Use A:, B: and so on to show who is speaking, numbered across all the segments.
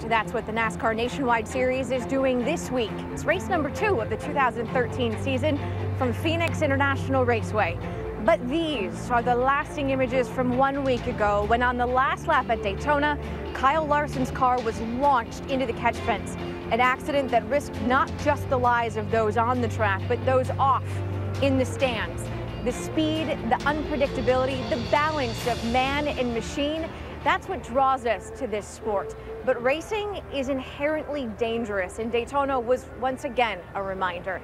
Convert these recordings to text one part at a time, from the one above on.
A: That's what the NASCAR Nationwide Series is doing this week. It's race number 2 of the 2013 season from Phoenix International Raceway. But these are the lasting images from 1 week ago when on the last lap at Daytona, Kyle Larson's car was launched into the catch fence. An accident that risked not just the lives of those on the track, but those off in the stands. The speed, the unpredictability, the balance of man and machine, that's what draws us to this sport. But racing is inherently dangerous, and Daytona was once again a reminder.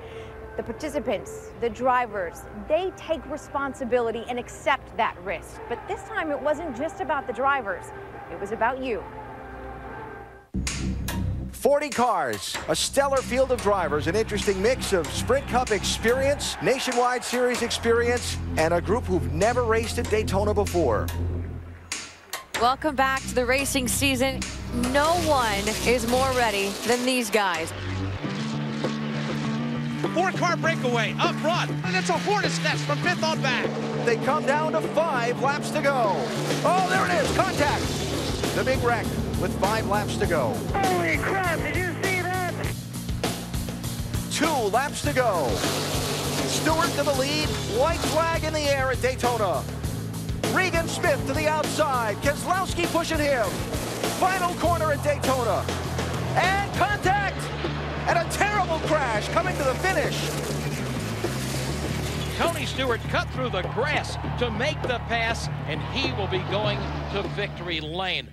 A: The participants, the drivers, they take responsibility and accept that risk. But this time it wasn't just about the drivers, it was about you.
B: 40 cars, a stellar field of drivers, an interesting mix of Sprint Cup experience, Nationwide Series experience, and a group who've never raced at Daytona before.
C: Welcome back to the racing season. No one is more ready than these guys.
D: 4-car breakaway up front, and it's a hornet's nest from 5th on back.
B: They come down to 5 laps to go. Oh, there it is, contact. The big wreck with 5 laps to go.
E: Holy crap, did you see that?
B: 2 laps to go. Stewart to the lead, white flag in the air at Daytona. Regan Smith to the outside, Keselowski pushing him. Final corner at Daytona. And contact! And a terrible crash coming to the finish.
D: Tony Stewart cut through the grass to make the pass, and he will be going to victory lane.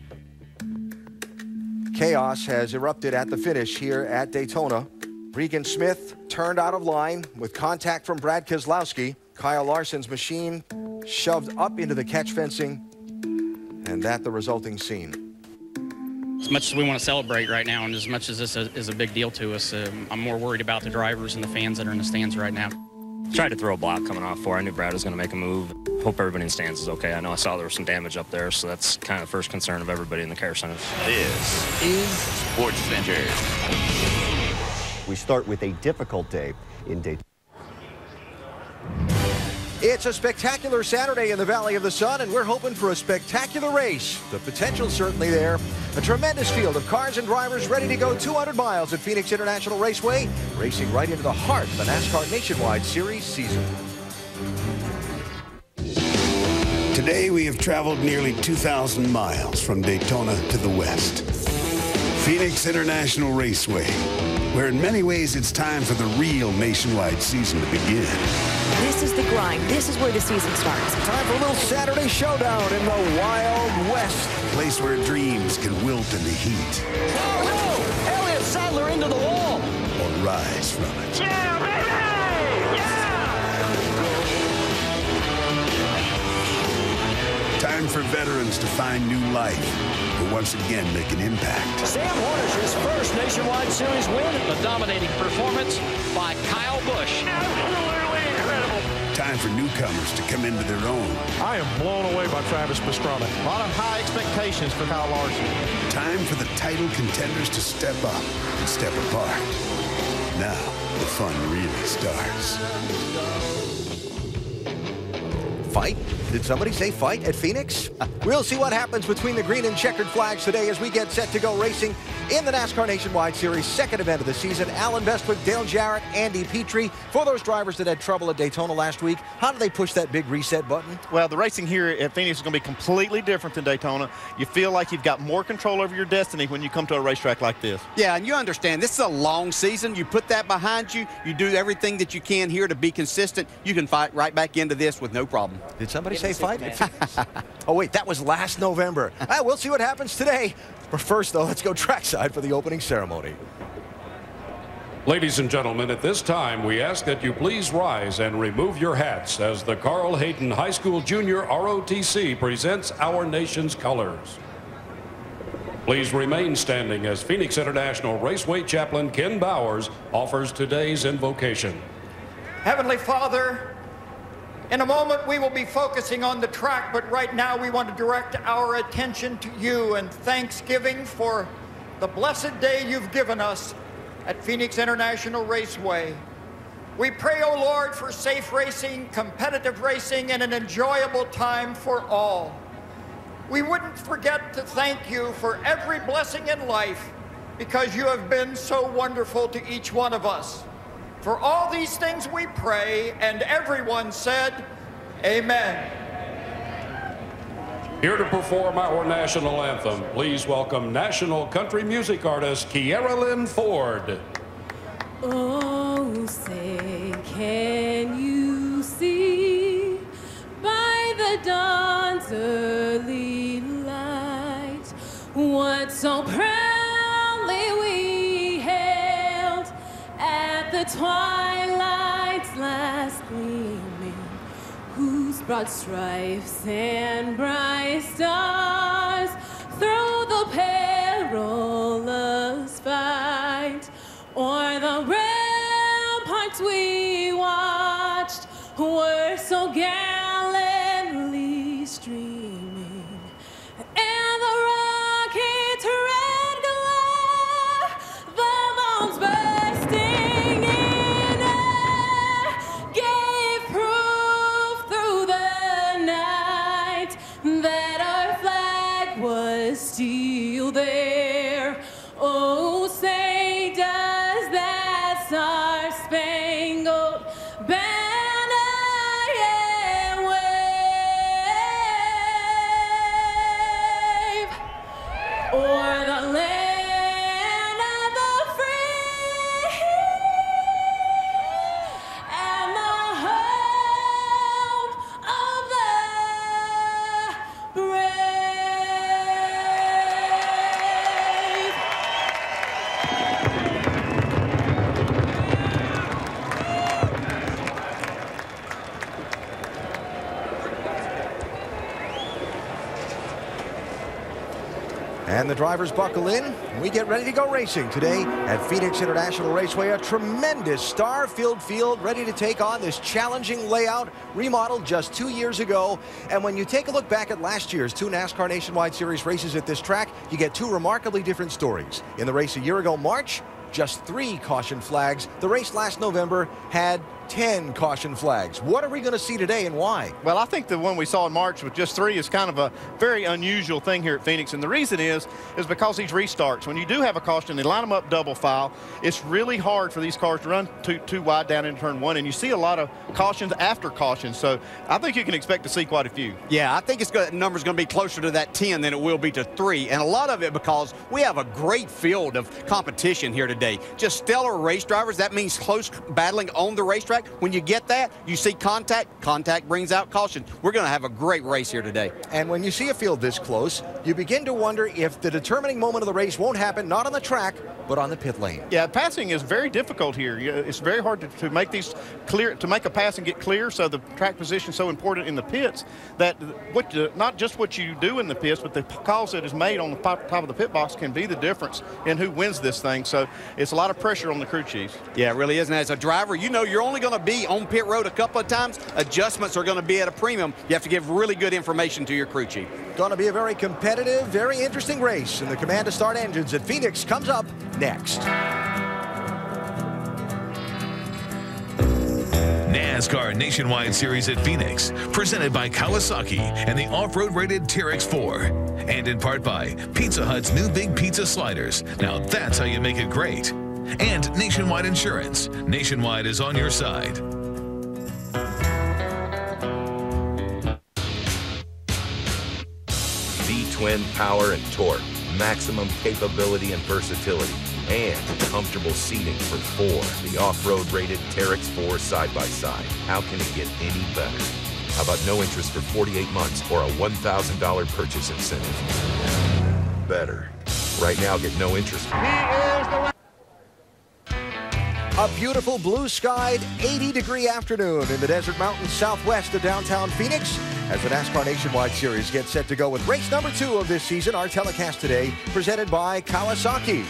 B: Chaos has erupted at the finish here at Daytona. Regan Smith turned out of line with contact from Brad Keselowski. Kyle Larson's machine shoved up into the catch fencing, and that the resulting scene.
F: As much as we want to celebrate right now, and as much as this is a big deal to us, I'm more worried about the drivers and the fans that are in the stands right now.
G: Tried to throw a block coming off 4. I knew Brad was going to make a move. Hope everybody in the stands is okay. I know I saw there was some damage up there, so that's kind of the first concern of everybody in the care center.
H: This is Sports Center.
I: We start with a difficult day in Daytona.
B: It's a spectacular Saturday in the Valley of the Sun, and we're hoping for a spectacular race. The potential certainly there. A tremendous field of cars and drivers ready to go 200 miles at Phoenix International Raceway, racing right into the heart of the NASCAR Nationwide Series season.
J: Today we have traveled nearly 2,000 miles from Daytona to the west. Phoenix International Raceway, where in many ways it's time for the real Nationwide season to begin.
C: This is the grind. This is where the season starts.
B: Time for a little Saturday showdown in the Wild West.
J: A place where dreams can wilt in the heat.
E: Oh no! Elliott Sadler into the wall!
J: Or rise from it.
E: Yeah, baby! Yeah!
J: Time for veterans to find new life, but once again make an impact.
E: Sam Horner's first Nationwide Series win.
D: The dominating performance by Kyle Busch.
E: Absolutely incredible.
J: Time for newcomers to come into their own.
K: I am blown away by Travis Pastrana. A lot of high expectations for Kyle Larson.
J: Time for the title contenders to step up and step apart. Now, the fun really starts.
B: Fight? Did somebody say fight at Phoenix? We'll see what happens between the green and checkered flags today as we get set to go racing in the NASCAR Nationwide Series second event of the season. Alan Bestwick, Dale Jarrett, Andy Petrie. For those drivers that had trouble at Daytona last week, how do they push that big reset button?
K: Well, the racing here at Phoenix is going to be completely different than Daytona. You feel like you've got more control over your destiny when you come to a racetrack like this.
L: Yeah, and you understand, this is a long season. You put that behind you. You do everything that you can here to be consistent. You can fight right back into this with no problem.
B: Did somebody say fight? Oh, wait, that was last November. We'll see what happens today. But first, though, let's go trackside for the opening ceremony.
M: Ladies and gentlemen, at this time, we ask that you please rise and remove your hats as the Carl Hayden High School Junior ROTC presents our nation's colors. Please remain standing as Phoenix International Raceway Chaplain Ken Bowers offers today's invocation.
N: Heavenly Father, in a moment we will be focusing on the track, but right now we want to direct our attention to you and thanksgiving for the blessed day you've given us at Phoenix International Raceway. We pray, O Lord, for safe racing, competitive racing, and an enjoyable time for all. we wouldn't forget to thank you for every blessing in life, because you have been so wonderful to each one of us. For all these things we pray, and everyone said, amen.
M: Here to perform our national anthem, please welcome national country music artist Kiera Lynn Ford.
O: Oh, say, can you see by the dawn's early light what so proudly we hailed at the twilight's last gleaming, whose broad stripes and bright stars through the perilous fight o'er the ramparts we watched were so gallantly streaming, and the rocket's red glare, the bombs bursting in air, gave proof through the night that our flag was still there. Oh, say does that star-spangled banner yet wave o'er the land of the free and the home of the brave?
B: And the drivers buckle in. We get ready to go racing today at Phoenix International Raceway. A tremendous star-filled field ready to take on this challenging layout, remodeled just 2 years ago. And when you take a look back at last year's 2 NASCAR Nationwide Series races at this track, you get 2 remarkably different stories. In the race a year ago, March, just 3 caution flags. The race last November had 10 caution flags. What are we going to see today and why?
K: Well, I think the one we saw in March with just 3 is kind of a very unusual thing here at Phoenix. And the reason is because these restarts, when you do have a caution, they line them up double file. It's really hard for these cars to run too wide down in turn 1. And you see a lot of cautions after cautions. So I think you can expect to see quite a few.
L: Yeah, I think the number's going to be closer to that 10 than it will be to 3. And a lot of it because we have a great field of competition here today. Just stellar race drivers. That means close battling on the racetrack. When you get that, you see contact. Contact brings out caution. We're going to have a great race here today.
B: And when you see a field this close, you begin to wonder if the determining moment of the race won't happen not on the track, but on the pit lane.
K: Yeah, passing is very difficult here. It's very hard to make these clear, to make a pass and get clear. So the track position is so important in the pits that not just what you do in the pits, but the calls that is made on the top of the pit box can be the difference in who wins this thing. So it's a lot of pressure on the crew chiefs.
L: Yeah, it really is. And as a driver, you know you're only going to be on pit road a couple of times. Adjustments are going to be at a premium. You have to give really good information to your crew chief.
B: Going to be a very competitive, very interesting race. And the command to start engines at Phoenix comes up next.
P: NASCAR Nationwide Series at Phoenix, presented by Kawasaki and the off-road rated Terex 4. And in part by Pizza Hut's new Big Pizza Sliders. Now that's how you make it great. And Nationwide Insurance. Nationwide is on your side.
Q: V-twin power and torque, maximum capability and versatility, and comfortable seating for 4. The off-road rated Terex 4 side-by-side. How can it get any better? How about no interest for 48 months or a $1,000 purchase incentive? Better. Right now, get no interest.
B: A beautiful blue-skied 80-degree afternoon in the desert mountains southwest of downtown Phoenix as the NASCAR Nationwide Series gets set to go with race number 2 of this season. Our telecast today presented by Kawasaki.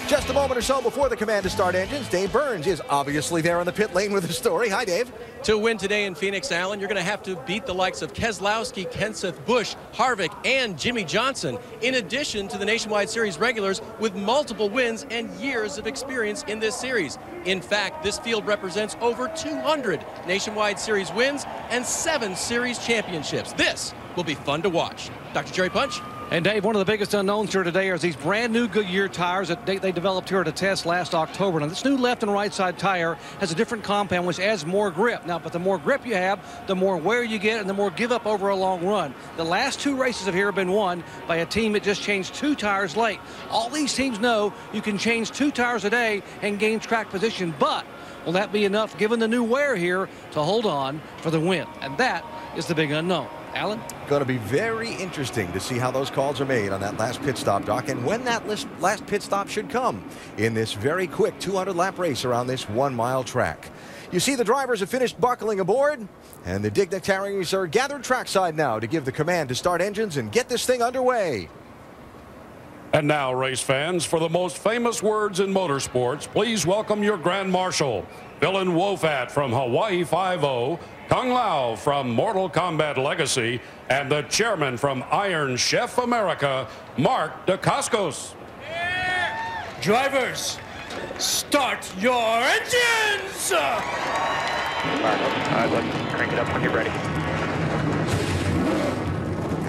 B: Just a moment or so before the command to start engines, Dave Burns is obviously there on the pit lane with the story. Hi, Dave.
R: To win today in Phoenix, Allen, you're going to have to beat the likes of Keselowski, Kenseth, Busch, Harvick, and Jimmy Johnson, in addition to the Nationwide Series regulars with multiple wins and years of experience in this series. In fact, this field represents over 200 Nationwide Series wins and 7 series championships. This will be fun to watch. Dr. Jerry Punch.
S: And Dave, one of the biggest unknowns here today are these brand new Goodyear tires that they developed here at a test last October. Now, this new left and right side tire has a different compound which adds more grip. Now, but the more grip you have, the more wear you get and the more give up over a long run. The last 2 races of here have been won by a team that just changed 2 tires late. All these teams know you can change 2 tires a day and gain track position, but will that be enough given the new wear here to hold on for the win? And that is the big unknown. Alan?
B: Going to be very interesting to see how those calls are made on that last pit stop, Doc, and when that last pit stop should come in this very quick 200-lap race around this 1-mile track. You see the drivers have finished buckling aboard, and the dignitaries are gathered trackside now to give the command to start engines and get this thing underway.
M: And now, race fans, for the most famous words in motorsports, please welcome your Grand Marshal, Dylan Wofat from Hawaii 5-0, Kung Lao from Mortal Kombat Legacy, and the chairman from Iron Chef America, Mark Dacascos.
E: Drivers, start your engines!
T: Let's crank it up when you're ready.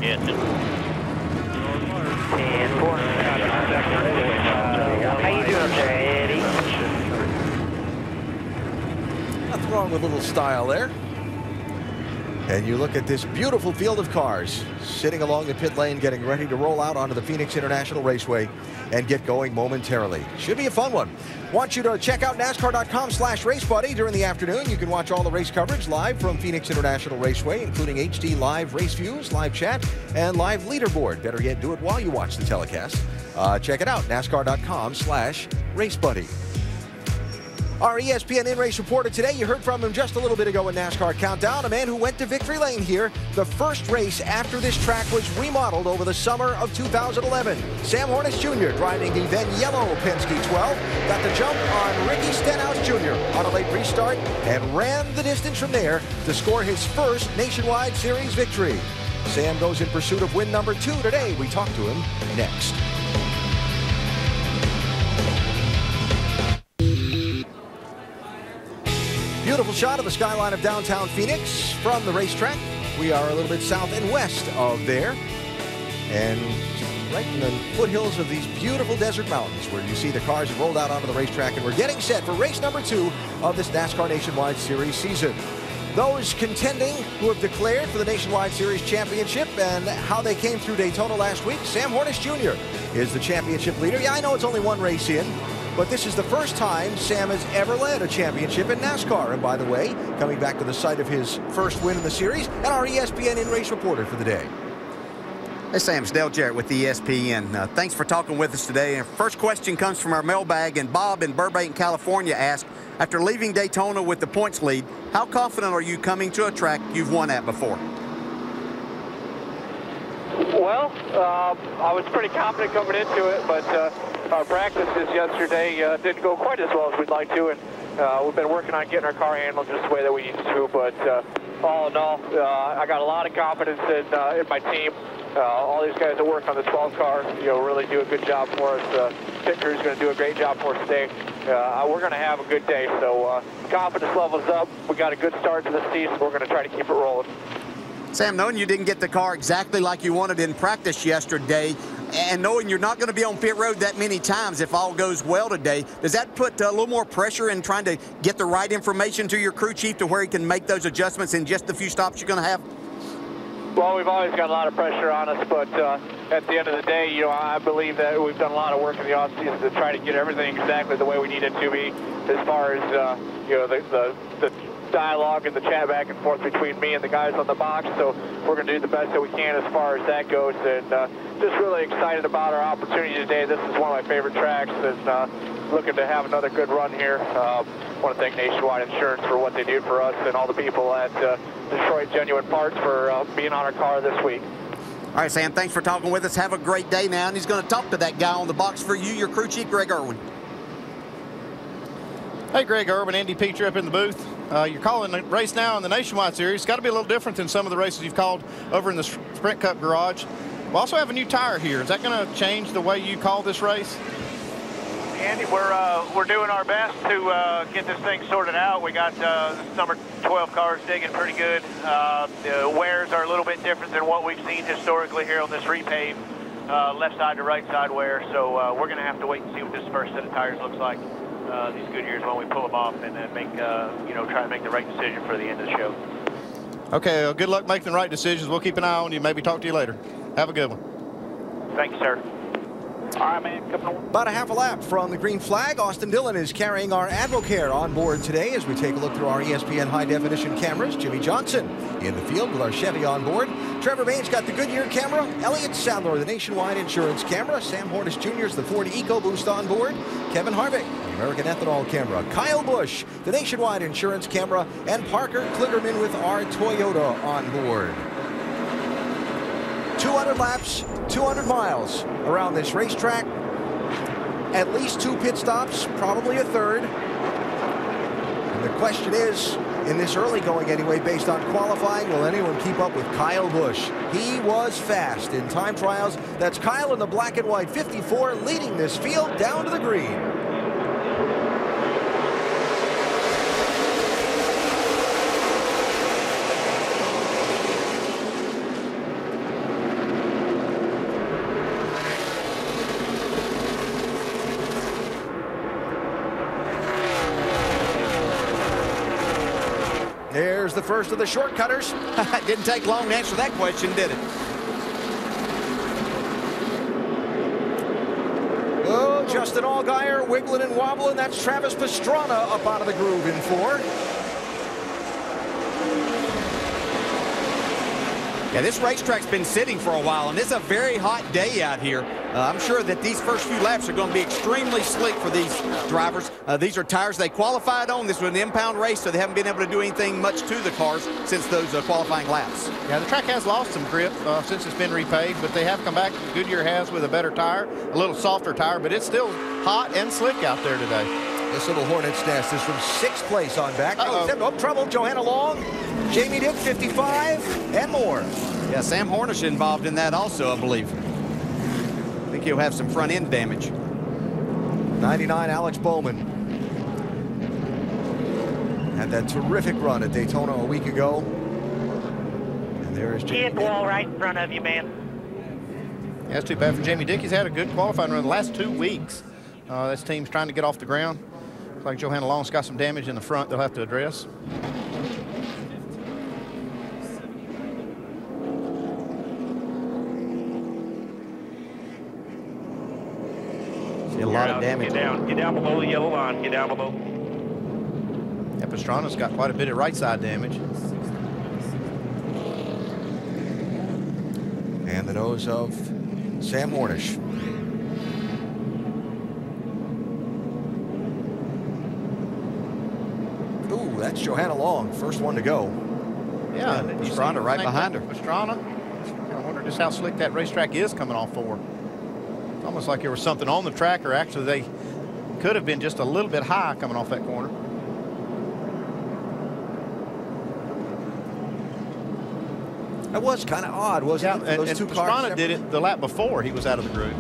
T: Yes. 10-4. How you doing there, Eddie?
B: Nothing wrong with a little style there. And you look at this beautiful field of cars sitting along the pit lane, getting ready to roll out onto the Phoenix International Raceway and get going momentarily. Should be a fun one. Want you to check out NASCAR.com/RaceBuddy during the afternoon. You can watch all the race coverage live from Phoenix International Raceway, including HD live race views, live chat, and live leaderboard. Better yet, do it while you watch the telecast. Check it out, NASCAR.com/RaceBuddy. Our ESPN in-race reporter today, you heard from him just a little bit ago in NASCAR Countdown, a man who went to victory lane here, the first race after this track was remodeled over the summer of 2011. Sam Hornish Jr. driving the then yellow Penske 12, got the jump on Ricky Stenhouse Jr. on a late restart and ran the distance from there to score his first Nationwide Series victory. Sam goes in pursuit of win number 2 today. We talk to him next. Beautiful shot of the skyline of downtown Phoenix from the racetrack. We are a little bit south and west of there, and right in the foothills of these beautiful desert mountains where you see the cars have rolled out onto the racetrack, and we're getting set for race number 2 of this NASCAR Nationwide Series season. Those contending who have declared for the Nationwide Series championship and how they came through Daytona last week, Sam Hornish Jr. is the championship leader. Yeah, I know it's only 1 race in, but this is the first time Sam has ever led a championship in NASCAR. And by the way, coming back to the site of his first win in the series, and our ESPN in-race reporter for the day.
L: Hey, Sam, it's Dale Jarrett with ESPN. Thanks for talking with us today. And first question comes from our mailbag, and Bob in Burbank, California asked, after leaving Daytona with the points lead, how confident are you coming to a track you've won at before?
T: Well, I was pretty confident coming into it, but our practices yesterday didn't go quite as well as we'd like to, and we've been working on getting our car handled just the way that we used to, but all in all, I got a lot of confidence in my team. All these guys that work on the 12 car, really do a good job for us. Pit crew's going to do a great job for us today. We're going to have a good day, so confidence levels up. We got a good start to the season. We're going to try to keep it rolling.
L: Sam, knowing you didn't get the car exactly like you wanted in practice yesterday, and knowing you're not going to be on pit road that many times if all goes well today, does that put a little more pressure in trying to get the right information to your crew chief to where he can make those adjustments in just the few stops you're going to have?
T: Well, we've always got a lot of pressure on us, but at the end of the day, I believe that we've done a lot of work in the offseason to try to get everything exactly the way we need it to be, as far as the dialogue and the chat back and forth between me and the guys on the box. So we're going to do the best that we can as far as that goes, and just really excited about our opportunity today. This is one of my favorite tracks, and looking to have another good run here. I want to thank Nationwide Insurance for what they do for us, and all the people at Detroit Genuine Parts for being on our car this week.
L: All right, Sam, thanks for talking with us. Have a great day now. And he's going to talk to that guy on the box for you, your crew chief, Greg Irwin.
K: Hey, Greg Irwin, Andy Petrie up in the booth. You're calling the race now in the Nationwide Series. It's got to be a little different than some of the races you've called over in the Sprint Cup garage. We also have a new tire here. Is that going to change the way you call this race?
T: Andy, we're doing our best to get this thing sorted out. We got number 12 cars digging pretty good. The wears are a little bit different than what we've seen historically here on this repave, left side to right side wear. So we're going to have to wait and see what this first set of tires looks like these Goodyears when we pull them off, and then make try to make the right decision for the end of the show.
K: Okay, well, good luck making the right decisions. We'll keep an eye on you. Maybe talk to you later. Have a good one.
T: Thank you, sir. All right, man. Coming on.
B: About a half a lap from the green flag. Austin Dillon is carrying our AdvoCare on board today as we take a look through our ESPN high-definition cameras. Jimmy Johnson in the field with our Chevy on board. Trevor Bain's got the Goodyear camera. Elliott Sadler, the Nationwide Insurance camera. Sam Hornish Jr. is the Ford EcoBoost on board. Kevin Harvick, the American Ethanol camera. Kyle Busch, the Nationwide Insurance camera. And Parker Kligerman with our Toyota on board. 200 laps, 200 miles around this racetrack. At least 2 pit stops, probably a third. And the question is, in this early going anyway, based on qualifying, will anyone keep up with Kyle Busch? He was fast in time trials. That's Kyle in the black and white 54 leading this field down to the green. There's the first of the shortcutters.
L: It didn't take long to answer that question, did it?
B: Oh, Justin Allgaier wiggling and wobbling. That's Travis Pastrana up out of the groove in 4.
L: Yeah, this racetrack's been sitting for a while, and it's a very hot day out here. I'm sure that these first few laps are going to be extremely slick for these drivers. These are tires they qualified on. This was an impound race, so they haven't been able to do anything much to the cars since those qualifying laps.
K: Yeah, the track has lost some grip since it's been repaved, but they have come back. Goodyear has with a better tire, a little softer tire, but it's still hot and slick out there today.
B: This little Hornet's nest is from 6th place on back. Oh, trouble. Johanna Long, Jamie Dick, 55, and more.
L: Yeah, Sam Hornish involved in that also, I believe. I think he'll have some front end damage.
B: 99, Alex Bowman. Had that terrific run at Daytona a week ago. And there's Jamie.
T: Hit the wall right in front of you, man.
K: Yeah, that's too bad for Jamie Dick. He's had a good qualifying run the last 2 weeks. This team's trying to get off the ground. Looks like Johanna Long's got some damage in the front they'll have to address.
L: See a lot of damage.
T: Get down below the yellow line. Get down below.
K: Yeah, Pastrana's got quite a bit of right side damage.
B: And the nose of Sam Hornish. Ooh, that's Johanna Long, first one to go.
K: Yeah,
L: and Pastrana right behind her.
K: Pastrana. I wonder just how slick that racetrack is coming off for. It's almost like there was something on the track, or actually they could have been just a little bit high coming off that corner.
B: That was kind of odd, wasn't it?
K: Those two cars. Pastrana did it the lap before he was out of the groove.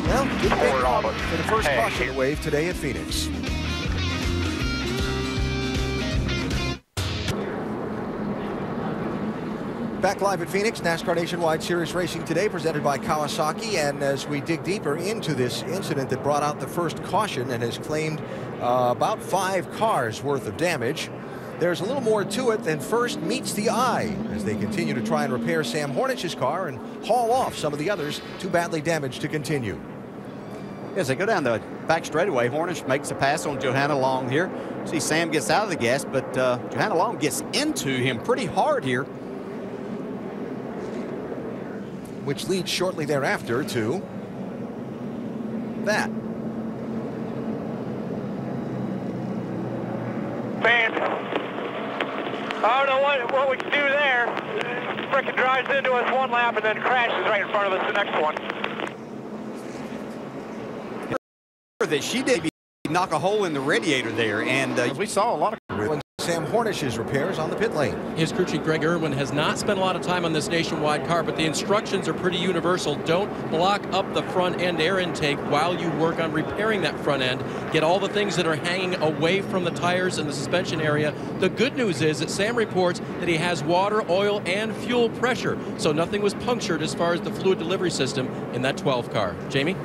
B: Well, good big for the first caution wave today at Phoenix. Back live at Phoenix, NASCAR Nationwide Series Racing today, presented by Kawasaki. And as we dig deeper into this incident that brought out the first caution and has claimed about 5 cars worth of damage, there's a little more to it than first meets the eye as they continue to try and repair Sam Hornich's car and haul off some of the others too badly damaged to continue.
L: As they go down the back straightaway, Hornish makes a pass on Johanna Long here. See, Sam gets out of the gas, but Johanna Long gets into him pretty hard here.
B: Which leads shortly thereafter to that.
T: Man, I don't know what we can do there. Frickin' drives into us one lap and then crashes right in front of us the next one.
L: That she did knock a hole in the radiator there, and
K: we saw a lot of
B: Sam Hornish's repairs on the pit lane.
R: His crew chief Greg Irwin has not spent a lot of time on this Nationwide car, but the instructions are pretty universal. Don't block up the front end air intake while you work on repairing that front end. Get all the things that are hanging away from the tires and the suspension area. The good news is that Sam reports that he has water, oil, and fuel pressure, so nothing was punctured as far as the fluid delivery system in that 12 car. Jamie?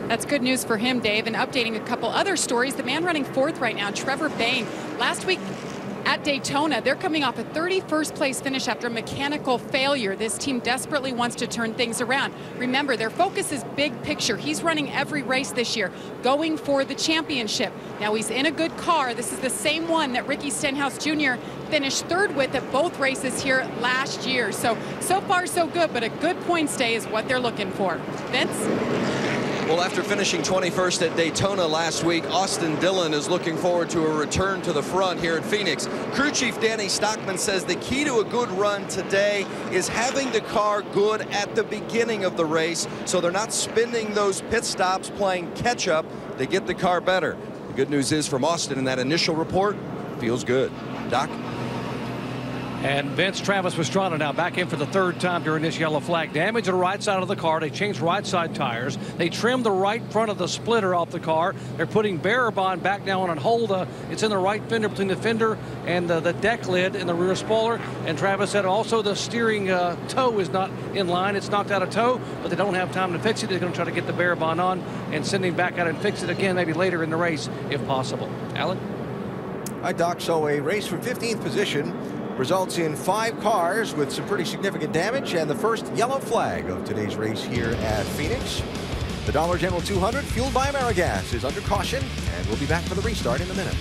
U: That's good news for him, Dave. And updating a couple other stories, the man running fourth right now, Trevor Bayne, last week at Daytona, they're coming off a 31st place finish after a mechanical failure. This team desperately wants to turn things around. Remember, their focus is big picture. He's running every race this year, going for the championship. Now he's in a good car. This is the same one that Ricky Stenhouse Jr. finished third with at both races here last year. So far so good, but a good points day is what they're looking for. Vince?
V: Well, after finishing 21st at Daytona last week, Austin Dillon is looking forward to a return to the front here at Phoenix. Crew chief Danny Stockman says the key to a good run today is having the car good at the beginning of the race, so they're not spending those pit stops playing catch up. They get the car better. The good news is from Austin in that initial report, feels good. Doc?
S: And Vince, Travis Pastrana now back in for the third time during this yellow flag. Damage to the right side of the car. They changed right side tires. They trimmed the right front of the splitter off the car. They're putting barrier bond back now on hold. It's in the right fender between the fender and the deck lid and the rear spoiler. And Travis said also the steering toe is not in line. It's knocked out of tow, but they don't have time to fix it. They're going to try to get the barrier bond on and send him back out and fix it again, maybe later in the race if possible. Alan?
B: All right, Doc, so a race from 15th position results in 5 cars with some pretty significant damage and the first yellow flag of today's race here at Phoenix. The Dollar General 200, fueled by AmeriGas, is under caution, and we'll be back for the restart in a minute.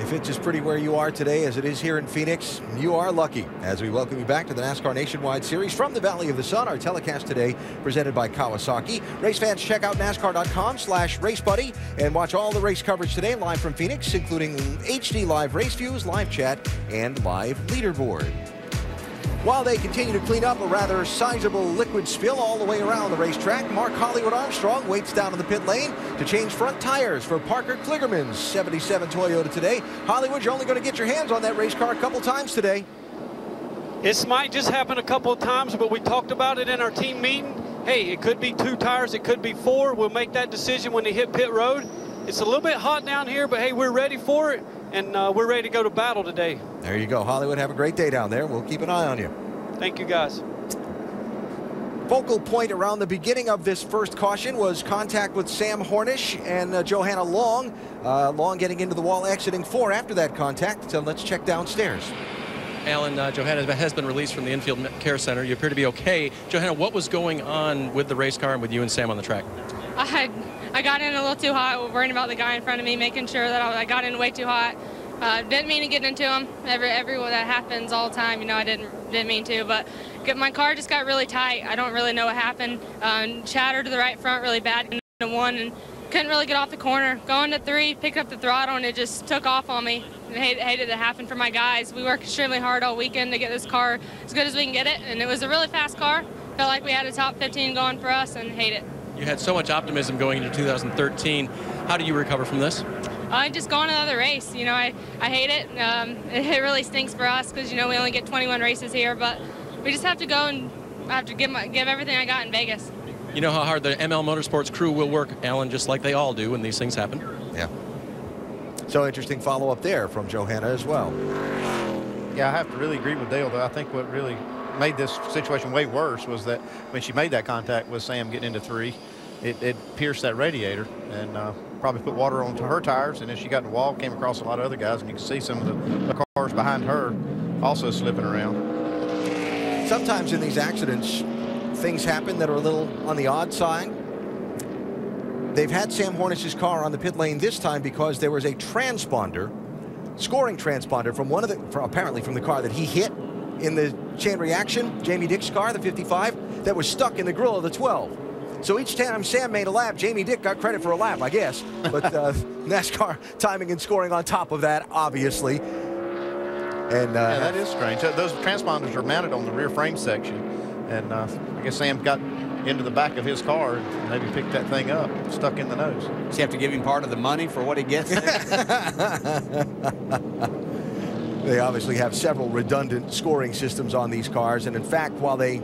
B: If it's as pretty where you are today as it is here in Phoenix, you are lucky. As we welcome you back to the NASCAR Nationwide Series from the Valley of the Sun, our telecast today presented by Kawasaki. Race fans, check out NASCAR.com/RaceBuddy and watch all the race coverage today live from Phoenix, including HD live race views, live chat, and live leaderboard. While they continue to clean up a rather sizable liquid spill all the way around the racetrack, Mark Hollywood Armstrong waits down in the pit lane to change front tires for Parker Kligerman's 77 Toyota today. Hollywood, you're only going to get your hands on that race car a couple times today.
W: This might just happen a couple of times, but we talked about it in our team meeting. Hey, it could be 2 tires, it could be 4. We'll make that decision when they hit pit road. It's a little bit hot down here, but hey, we're ready for it. And we're ready to go to battle today.
B: There you go, Hollywood. Have a great day down there. We'll keep an eye on you.
W: Thank you, guys.
B: Focal point around the beginning of this first caution was contact with Sam Hornish and Johanna Long. Long getting into the wall, exiting 4 after that contact. So let's check downstairs.
R: Alan, Johanna has been released from the infield care center. You appear to be okay. Johanna, what was going on with the race car and with you and Sam on the track?
X: I got in a little too hot, worrying about the guy in front of me, making sure that I got in way too hot. Didn't mean to get into him. Everywhere that happens all the time, you know, I didn't mean to, but my car just got really tight. I don't really know what happened. Shattered to the right front really bad into 1 and couldn't really get off the corner. Going to 3, picked up the throttle, and it just took off on me. Hated it happen for my guys. We worked extremely hard all weekend to get this car as good as we can get it, and it was a really fast car. Felt like we had a top 15 going for us, and hate it.
R: You had so much optimism going into 2013. How do you recover from this?
X: I just go on another race. You know, I hate it. It really stinks for us because, you know, we only get 21 races here, but we just have to go and I have to give everything I got in Vegas.
R: You know how hard the ML Motorsports crew will work, Alan, just like they all do when these things happen.
B: Yeah. So interesting follow-up there from Johanna as well.
K: Yeah, I have to really agree with Dale, though. I think what really made this situation way worse was that when she made that contact with Sam getting into 3, it pierced that radiator and probably put water onto her tires, and as she got in the wall, came across a lot of other guys, and you can see some of the cars behind her also slipping around.
B: Sometimes in these accidents, things happen that are a little on the odd side. They've had Sam Hornish's car on the pit lane this time because there was a transponder, scoring transponder from apparently from the car that he hit in the chain reaction, Jamie Dick's car, the 55, that was stuck in the grill of the 12. So each time Sam made a lap, Jamie Dick got credit for a lap, I guess. But NASCAR timing and scoring on top of that, obviously. And
K: yeah, that is strange. Those transponders are mounted on the rear frame section, and I guess Sam got into the back of his car and maybe pick that thing up, stuck in the nose.
L: Does he have to give him part of the money for what he gets?
B: They obviously have several redundant scoring systems on these cars, and in fact, while they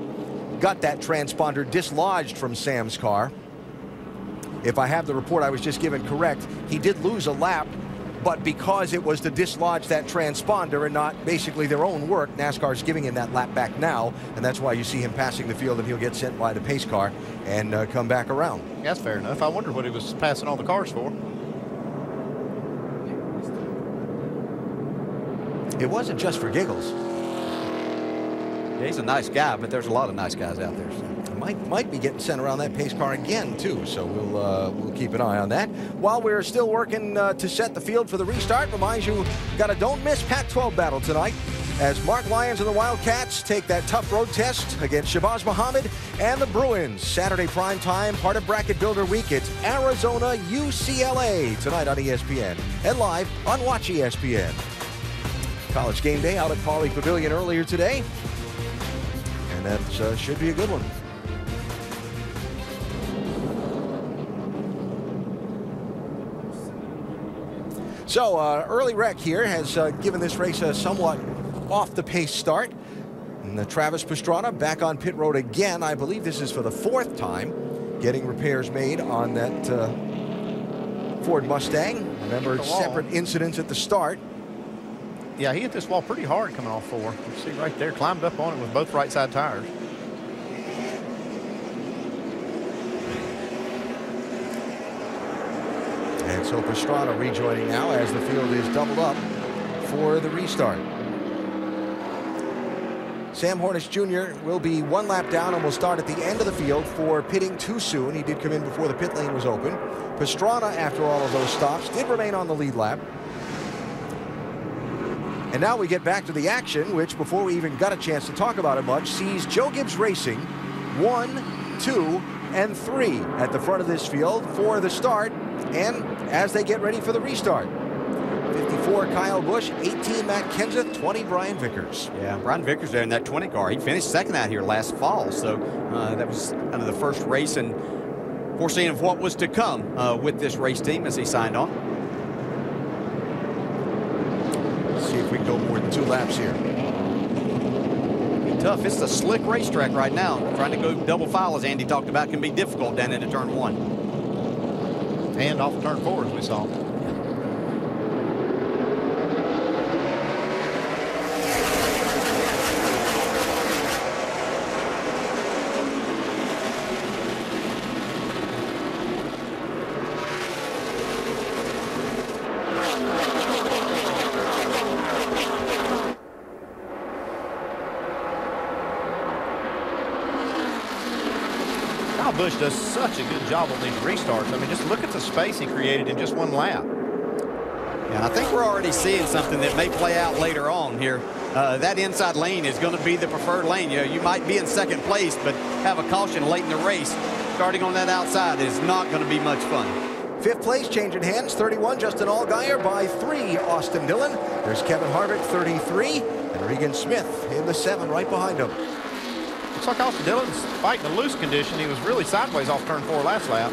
B: got that transponder dislodged from Sam's car, if I have the report I was just given correct, he did lose a lap, but because it was to dislodge that transponder and not basically their own work, NASCAR's giving him that lap back now, and that's why you see him passing the field, and he'll get sent by the pace car and come back around.
K: That's fair enough. I wonder what he was passing all the cars for.
B: It wasn't just for giggles.
L: Yeah, he's a nice guy, but there's a lot of nice guys out there. So.
B: Might be getting sent around that pace car again too, so we'll keep an eye on that. While we're still working to set the field for the restart, reminds you, got a don't miss Pac-12 battle tonight as Mark Lyons and the Wildcats take that tough road test against Shabazz Muhammad and the Bruins. Saturday prime time, part of Bracket Builder Week. It's Arizona UCLA tonight on ESPN and live on Watch ESPN. College game day out at Pauley Pavilion earlier today, and that should be a good one. So early wreck here has given this race a somewhat off the pace start. And Travis Pastrana back on pit road again. I believe this is for the 4th time getting repairs made on that Ford Mustang. Remember, separate incidents at the start.
K: Yeah, he hit this wall pretty hard coming off 4. You see right there, climbed up on it with both right side tires.
B: And so Pastrana rejoining now as the field is doubled up for the restart. Sam Hornish Jr. will be 1 lap down and will start at the end of the field for pitting too soon. He did come in before the pit lane was open. Pastrana, after all of those stops, did remain on the lead lap. And now we get back to the action, which before we even got a chance to talk about it much, sees Joe Gibbs Racing 1, 2, and 3 at the front of this field for the start and as they get ready for the restart. 54 Kyle Busch, 18 Matt Kenseth, 20 Brian Vickers.
L: Yeah, Brian Vickers there in that 20 car. He finished second out here last fall, so that was kind of the first race and foreseeing of what was to come with this race team as he signed on.
B: Let's see if we can go more than 2 laps here.
L: Be tough. It's a slick racetrack right now. Trying to go double file, as Andy talked about, can be difficult down into turn 1.
K: And off turn 4, as we saw. Busch does such a good job on these restarts. I mean, just look at the space he created in just 1 lap.
L: And I think we're already seeing something that may play out later on here. That inside lane is going to be the preferred lane. You know, you might be in second place, but have a caution late in the race. Starting on that outside is not going to be much fun.
B: 5th place, changing hands, 31, Justin Allgaier. By 3, Austin Dillon. There's Kevin Harvick, 33, and Regan Smith in the 7 right behind him.
K: Looks like Austin Dillon's fighting a loose condition. He was really sideways off turn 4 last lap.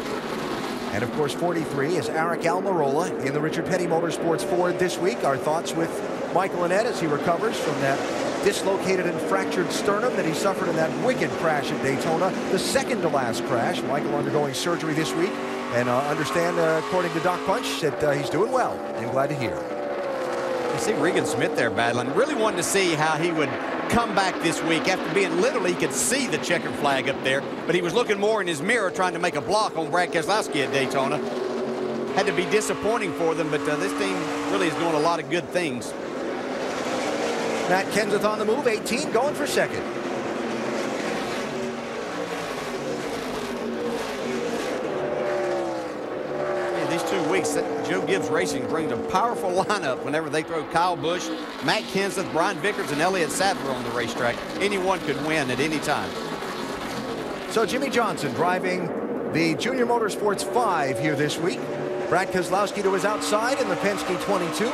B: And of course, 43 is Eric Almirola in the Richard Petty Motorsports Ford this week. Our thoughts with Michael Annett as he recovers from that dislocated and fractured sternum that he suffered in that wicked crash at Daytona, the second to last crash. Michael undergoing surgery this week, and understand, according to Doc Punch, that he's doing well, and glad to hear.
L: You see Regan Smith there battling. Really wanted to see how he would come back this week after being literally, he could see the checkered flag up there, but he was looking more in his mirror trying to make a block on Brad Keselowski at Daytona. Had to be disappointing for them, but this team really is doing a lot of good things.
B: Matt Kenseth on the move, 18, going for second.
L: These 2 weeks, Joe Gibbs Racing brings a powerful lineup whenever they throw Kyle Busch, Matt Kenseth, Brian Vickers, and Elliott Sadler on the racetrack. Anyone could win at any time.
B: So Jimmy Johnson driving the Junior Motorsports 5 here this week. Brad Keselowski to his outside in the Penske 22.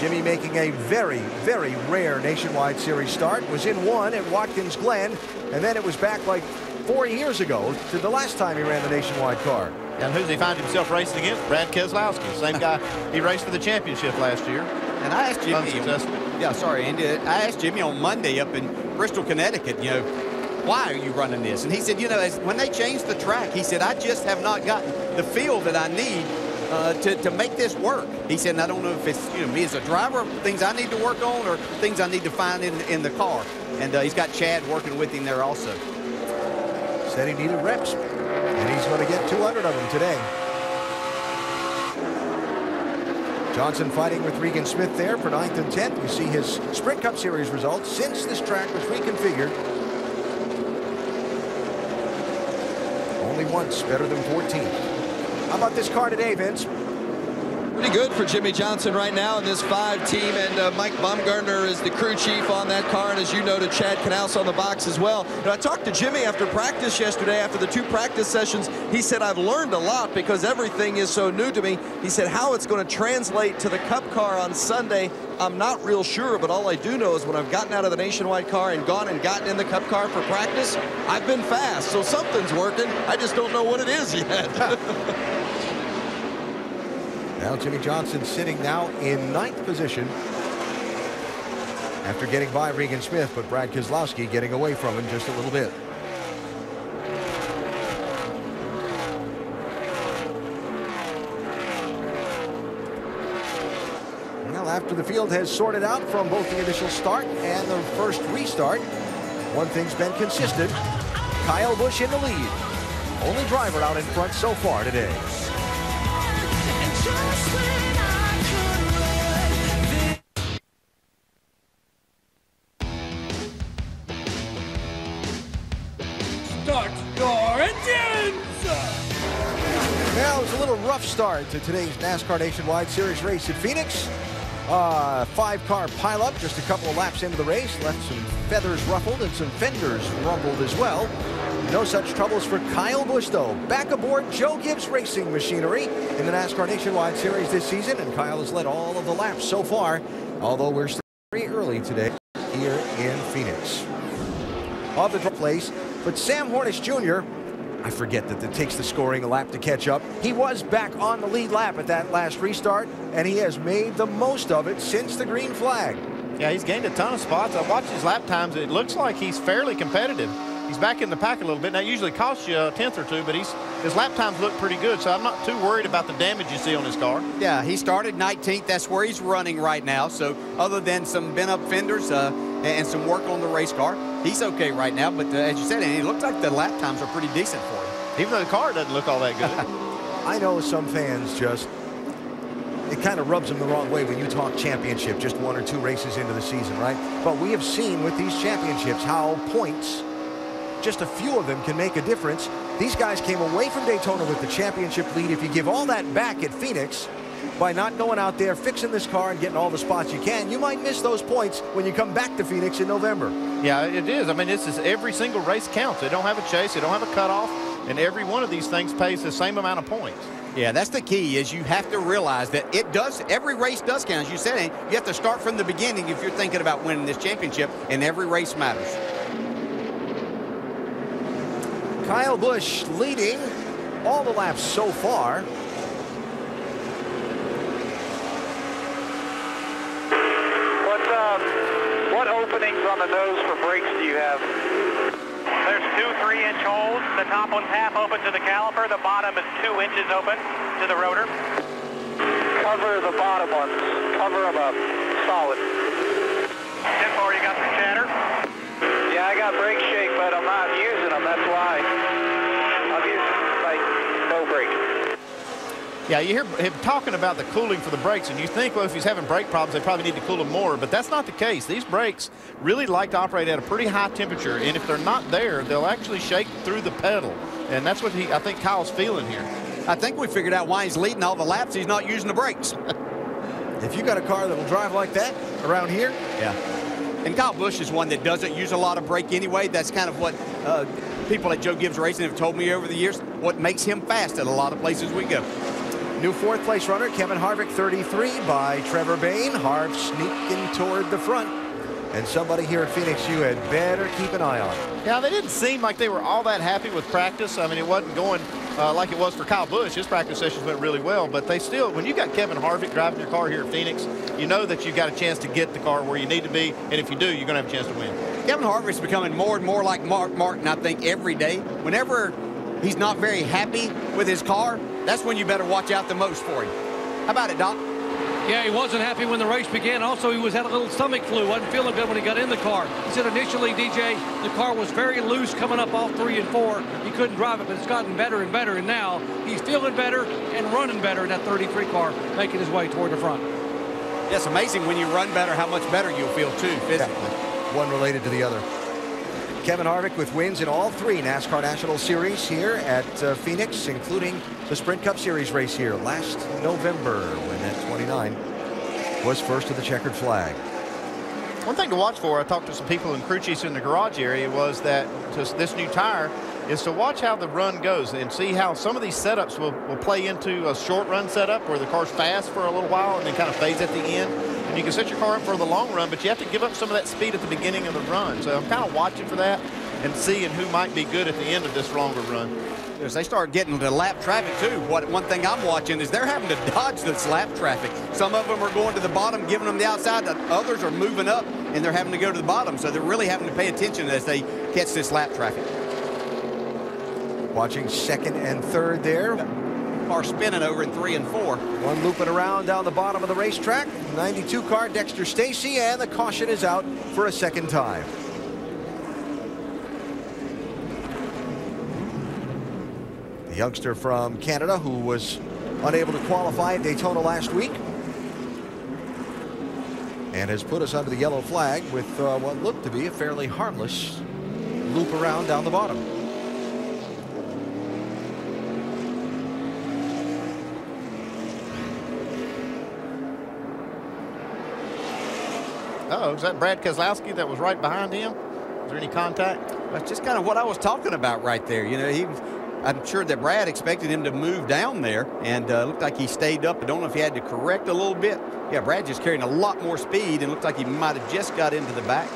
B: Jimmy making a very, very rare Nationwide Series start. Was in one at Watkins Glen, and then it was back like 4 years ago to the last time he ran the Nationwide car.
K: And who's he find himself racing against? Brad Keselowski, same guy he raced for the championship last year.
L: And I asked Jimmy, yeah, sorry, Andy. I asked Jimmy on Monday up in Bristol, Connecticut, you know, why are you running this? And he said, you know, when they changed the track, he said, I just have not gotten the feel that I need to make this work. He said, and I don't know if it's, you know, me as a driver, things I need to work on or things I need to find in the car. And he's got Chad working with him there also.
B: Said he needed reps, and he's going to get 200 of them today. Johnson fighting with Regan Smith there for 9th and 10th. We see his Sprint Cup Series results since this track was reconfigured. Only once better than 14th. How about this car today, Vince?
V: Pretty good for Jimmy Johnson right now in this 5 team, and Mike Baumgartner is the crew chief on that car, and as you noted, Chad Knaus on the box as well. And I talked to Jimmy after practice yesterday, after the 2 practice sessions. He said, I've learned a lot because everything is so new to me. He said, how it's going to translate to the Cup car on Sunday, I'm not real sure, but all I do know is when I've gotten out of the Nationwide car and gone and gotten in the Cup car for practice, I've been fast, so something's working. I just don't know what it is yet.
B: Now Jimmy Johnson sitting now in 9th position after getting by Regan Smith, but Brad Keselowski getting away from him just a little bit. Well, after the field has sorted out from both the initial start and the first restart, one thing's been consistent. Kyle Busch in the lead. Only driver out in front so far today.
E: Start your engines!
B: Well, it was a little rough start to today's NASCAR Nationwide Series race at Phoenix. 5-car pileup, just a couple of laps into the race, left some feathers ruffled and some fenders rumbled as well. No such troubles for Kyle Busch, though. Back aboard Joe Gibbs Racing Machinery in the NASCAR Nationwide Series this season, and Kyle has led all of the laps so far, although we're still very early today here in Phoenix. Of the place, but Sam Hornish Jr., I forget that it takes the scoring a lap to catch up. He was back on the lead lap at that last restart, and he has made the most of it since the green flag.
K: Yeah, he's gained a ton of spots. I watched his lap times. It looks like he's fairly competitive. He's back in the pack a little bit. Now, it usually costs you a 10th or 2, but his lap times look pretty good, so I'm not too worried about the damage you see on his car.
L: Yeah, he started 19th. That's where he's running right now. So other than some bent-up fenders and some work on the race car, he's okay right now. But as you said, it looks like the lap times are pretty decent for him.
K: Even though the car doesn't look all that good.
B: I know some fans just, it kind of rubs them the wrong way when you talk championship just 1 or 2 races into the season, right? But we have seen with these championships how points, just a few of them, can make a difference. These guys came away from Daytona with the championship lead. If you give all that back at Phoenix by not going out there, fixing this car and getting all the spots you can, you might miss those points when you come back to Phoenix in November.
K: Yeah, it is. I mean, this is every single race counts. They don't have a chase. They don't have a cutoff. And every one of these things pays the same amount of points.
L: Yeah, that's the key, is you have to realize that it does, every race does count. As you said, you have to start from the beginning if you're thinking about winning this championship, and every race matters.
B: Kyle Busch leading all the laps so far.
T: What openings on the nose for brakes do you have?
A: There's 2 3-inch holes. The top one's half open to the caliper. The bottom is 2 inches open to the rotor.
T: Cover the bottom ones. Cover them up. Solid.
A: 10-4, you got some chatter?
T: Yeah, I got brake shake, but I'm not using them. That's why. I'm using like no brake.
K: Yeah, you hear him talking about the cooling for the brakes, and you think, well, if he's having brake problems, they probably need to cool them more, but that's not the case. These brakes really like to operate at a pretty high temperature, and if they're not there, they'll actually shake through the pedal, and that's what I think Kyle's feeling here.
L: I think we figured out why he's leading all the laps. He's not using the brakes.
B: If you got a car that'll drive like that around here.
L: Yeah. And Kyle Busch is one that doesn't use a lot of brake anyway. That's kind of what people at Joe Gibbs Racing have told me over the years, what makes him fast at a lot of places we go.
B: New fourth place runner, Kevin Harvick, 33 by Trevor Bayne. Harv sneaking toward the front. And somebody here at Phoenix you had better keep an eye on.
K: Yeah, they didn't seem like they were all that happy with practice. I mean, it wasn't going like it was for Kyle Busch. His practice sessions went really well, but they still, when you got Kevin Harvick driving your car here at Phoenix, you know that you've got a chance to get the car where you need to be, and if you do, you're going to have a chance to win.
L: Kevin Harvick's becoming more and more like Mark Martin, I think, every day. Whenever he's not very happy with his car, that's when you better watch out the most for him. How about it, Doc?
S: Yeah, he wasn't happy when the race began. Also, he had a little stomach flu. Wasn't feeling good when he got in the car. He said initially, DJ, the car was very loose coming up off 3 and 4. He couldn't drive it, but it's gotten better and better. And now he's feeling better and running better in that 33 car, making his way toward the front.
L: Yeah, it's amazing when you run better how much better you'll feel, too, physically.
B: Yeah. One related to the other. Kevin Harvick with wins in all 3 NASCAR National Series here at Phoenix, including the Sprint Cup Series race here last November when that 29 was first to the checkered flag.
K: One thing to watch for, I talked to some people in crew chiefs in the garage area, was that this new tire is to watch how the run goes and see how some of these setups will play into a short run setup where the car's fast for a little while and then kind of fades at the end. And you can set your car up for the long run, but you have to give up some of that speed at the beginning of the run. So I'm kind of watching for that and seeing who might be good at the end of this longer run.
L: As they start getting to lap traffic, too, one thing I'm watching is they're having to dodge this lap traffic. Some of them are going to the bottom, giving them the outside. Others are moving up, and they're having to go to the bottom. So they're really having to pay attention as they catch this lap traffic.
B: Watching second and third there.
L: Car spinning over in 3 and 4.
B: One looping around down the bottom of the racetrack. 92 car, Dexter Stacy, and the caution is out for a second time. The youngster from Canada who was unable to qualify at Daytona last week and has put us under the yellow flag with what looked to be a fairly harmless loop around down the bottom.
K: Uh-oh, is that Brad Keselowski that was right behind him? Is there any contact?
L: That's just kind of what I was talking about right there. You know, I'm sure that Brad expected him to move down there, and looked like he stayed up. I don't know if he had to correct a little bit. Yeah, Brad just carrying a lot more speed, and looked like he might have just got into the back.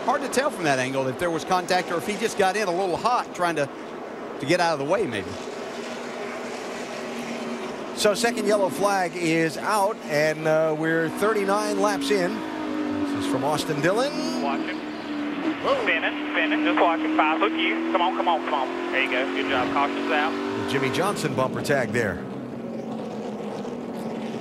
L: Hard to tell from that angle if there was contact or if he just got in a little hot trying to get out of the way, maybe.
B: So second yellow flag is out, and we're 39 laps in. This is from Austin Dillon.
A: Watching. Spinning, just watching. 5 hook you. Come on. There you go. Good job. Caution's out.
B: Jimmy Johnson bumper tag there.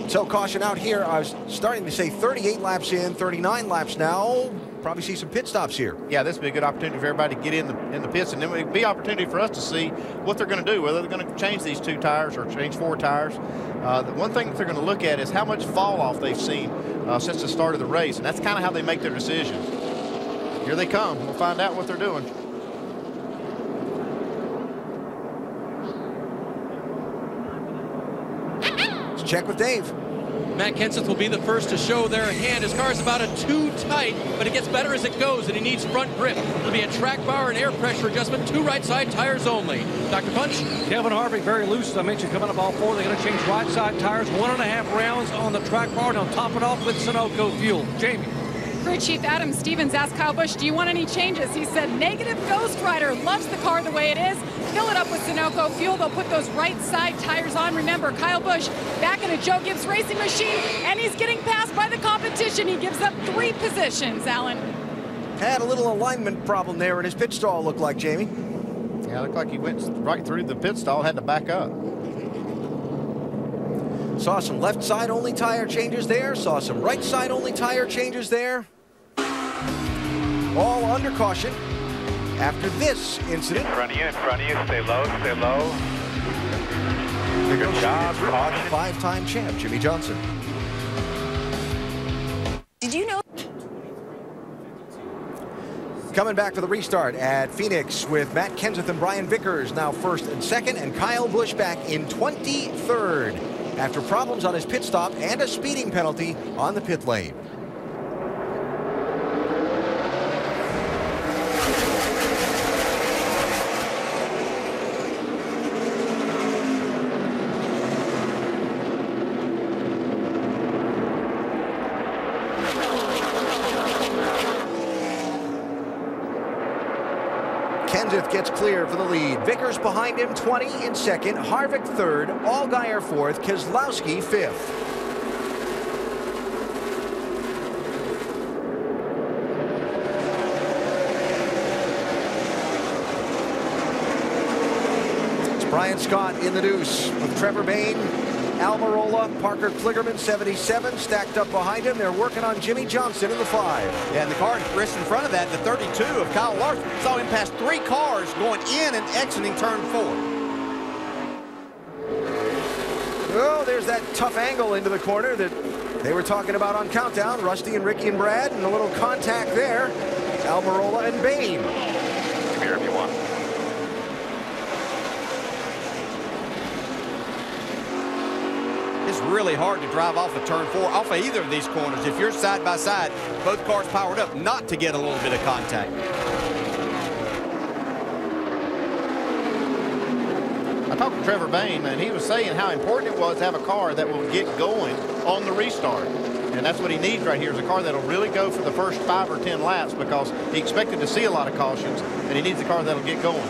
B: So caution out here. I was starting to say 38 laps in, 39 laps now. Probably see some pit stops here.
K: Yeah, this would be a good opportunity for everybody to get in the pits, and then it would be an opportunity for us to see what they're going to do, whether they're going to change these 2 tires or change 4 tires. The one thing that they're going to look at is how much fall off they've seen since the start of the race, and that's kind of how they make their decisions. Here they come. We'll find out what they're doing.
B: Let's check with Dave.
R: Matt Kenseth will be the first to show their hand. His car is about a 2 tight, but it gets better as it goes, and he needs front grip. It'll be a track bar and air pressure adjustment, 2 right side tires only. Dr. Punch?
S: Kevin Harvick very loose, as I mentioned, coming up all 4. They're going to change right side tires, 1.5 rounds on the track bar, and they'll top it off with Sunoco fuel. Jamie.
U: Crew Chief Adam Stevens asked Kyle Busch, do you want any changes? He said, negative Ghost Rider, loves the car the way it is. Fill it up with Sunoco fuel. They'll put those right side tires on. Remember, Kyle Busch back in a Joe Gibbs racing machine, and he's getting passed by the competition. He gives up 3 positions, Alan.
B: Had a little alignment problem there in his pit stall, looked like, Jamie.
K: Yeah, it looked like he went right through the pit stall, had to back up.
B: Saw some left side only tire changes there. Saw some right side only tire changes there. All under caution after this incident.
A: In front of you, stay low, stay low. Good job, caution.
B: 5-time champ, Jimmy Johnson.
O: Did you know?
B: Coming back for the restart at Phoenix with Matt Kenseth and Brian Vickers now first and second, and Kyle Busch back in 23rd after problems on his pit stop and a speeding penalty on the pit lane. gets clear for the lead. Vickers behind him, 20 in second. Harvick third. Allgaier fourth. Keselowski fifth. It's Brian Scott in the deuce with Trevor Bayne, Almirola, Parker Kligerman, 77, stacked up behind him. They're working on Jimmy Johnson in the 5.
L: Yeah, and the car just in front of that, the 32 of Kyle Larson, saw him pass 3 cars going in and exiting turn 4.
B: Oh, there's that tough angle into the corner that they were talking about on Countdown. Rusty and Ricky and Brad, and a little contact there. Almirola and Bayne.
A: Come here if you want.
L: It's really hard to drive off of turn 4, off of either of these corners. If you're side by side, both cars powered up, not to get a little bit of contact.
K: I talked to Trevor Bayne, and he was saying how important it was to have a car that will get going on the restart. And that's what he needs right here, is a car that'll really go for the first 5 or 10 laps, because he expected to see a lot of cautions, and he needs a car that'll get going.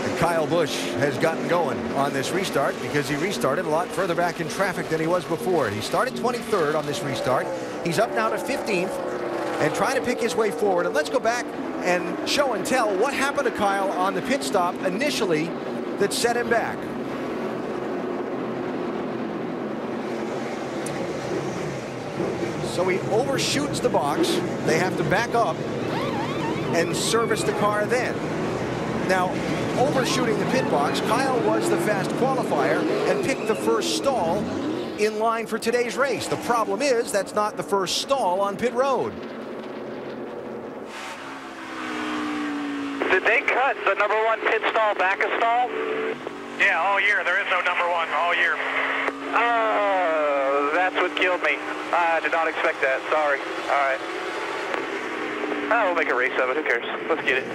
B: And Kyle Busch has gotten going on this restart because he restarted a lot further back in traffic than he was before. He started 23rd on this restart. He's up now to 15th and trying to pick his way forward. And let's go back and show and tell what happened to Kyle on the pit stop initially that set him back. So he overshoots the box. They have to back up and service the car then. Now, overshooting the pit box, Kyle was the fast qualifier and picked the first stall in line for today's race. The problem is that's not the first stall on pit road.
A: Did they cut the #1 pit stall back a stall? Yeah, all year. There is no #1 all year. That's what killed me. I did not expect that. Sorry. All right. We'll make a race of it. Who cares? Let's get it.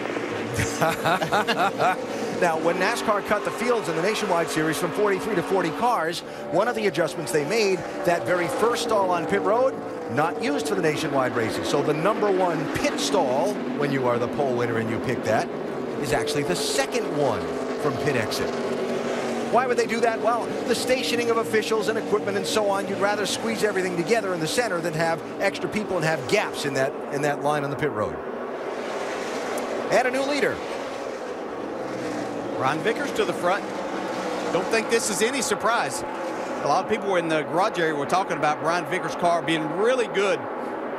B: Now, when NASCAR cut the fields in the Nationwide Series from 43 to 40 cars, one of the adjustments they made, that very first stall on pit road, not used for the Nationwide races. So the #1 pit stall, when you are the pole winner and you pick that, is actually the second one from pit exit. Why would they do that? Well, the stationing of officials and equipment and so on, you'd rather squeeze everything together in the center than have extra people and have gaps in that line on the pit road. And a new leader.
L: Ron Vickers to the front. Don't think this is any surprise. A lot of people in the garage area were talking about Brian Vickers' car being really good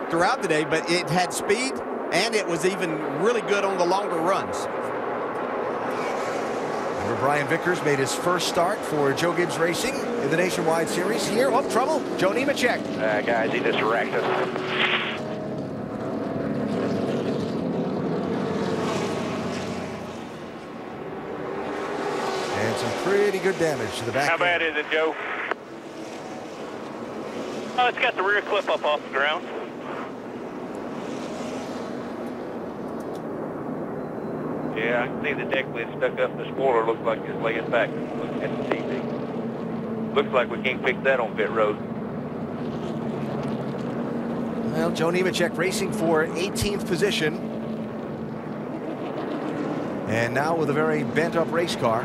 L: throughout the day, but it had speed and it was even really good on the longer runs.
B: Remember, Brian Vickers made his first start for Joe Gibbs Racing in the Nationwide Series. Here, oh, trouble. Joe Nemechek.
A: Guys, he just wrecked us.
B: And some pretty good damage to the back.
A: How bad is it, Joe? Oh, it's got the rear clip up off the ground. Yeah, I can see the deck lid stuck up. The spoiler looks like it's laying back. Looking at the TV. Looks like we can't fix that on pit road.
B: Well, Joe Nemechek racing for 18th position. And now with a very bent-up race car.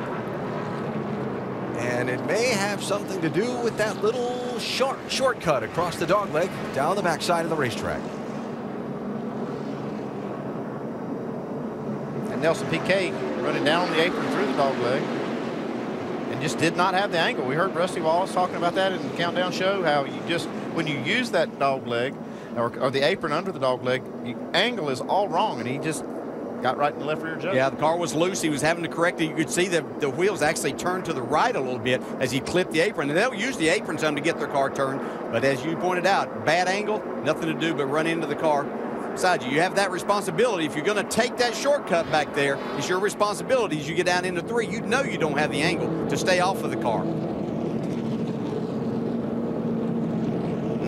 B: And it may have something to do with that little shortcut across the dogleg down the backside of the racetrack.
K: And Nelson Piquet running down on the apron through the dogleg and just did not have the angle. We heard Rusty Wallace talking about that in the Countdown show, how you just, when you use that dogleg or the apron under the dogleg, the angle is all wrong, and he just got right in the left rear jump.
L: Yeah, the car was loose. He was having to correct it. You could see the wheels actually turned to the right a little bit as he clipped the apron. And they'll use the apron some to get their car turned. But as you pointed out, bad angle, nothing to do but run into the car beside you. You have that responsibility. If you're going to take that shortcut back there, it's your responsibility as you get down into 3. You know you don't have the angle to stay off of the car.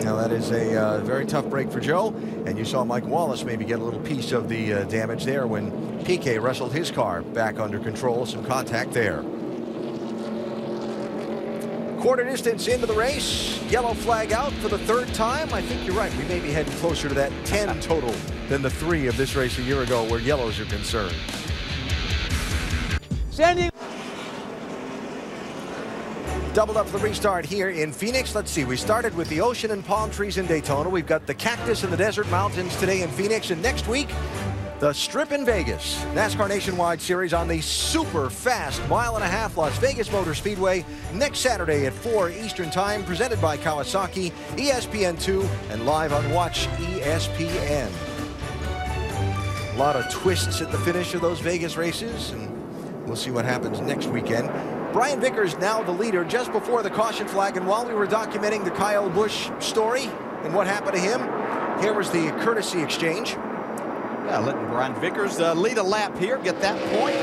B: Now that is a very tough break for Joe, and you saw Mike Wallace maybe get a little piece of the damage there when Piquet wrestled his car back under control. Some contact there. Quarter distance into the race. Yellow flag out for the 3rd time. I think you're right. We may be heading closer to that 10 total than the 3 of this race a year ago where yellows are concerned. San Diego. Doubled up for the restart here in Phoenix. Let's see, we started with the ocean and palm trees in Daytona. We've got the cactus and the desert mountains today in Phoenix. And next week, the Strip in Vegas. NASCAR Nationwide Series on the super fast mile-and-a-half Las Vegas Motor Speedway next Saturday at 4 Eastern Time, presented by Kawasaki, ESPN2, and live on Watch ESPN. A lot of twists at the finish of those Vegas races, and we'll see what happens next weekend. Brian Vickers now the leader just before the caution flag, and while we were documenting the Kyle Busch story and what happened to him, here was the courtesy exchange.
L: Yeah, letting Brian Vickers lead a lap here, get that point.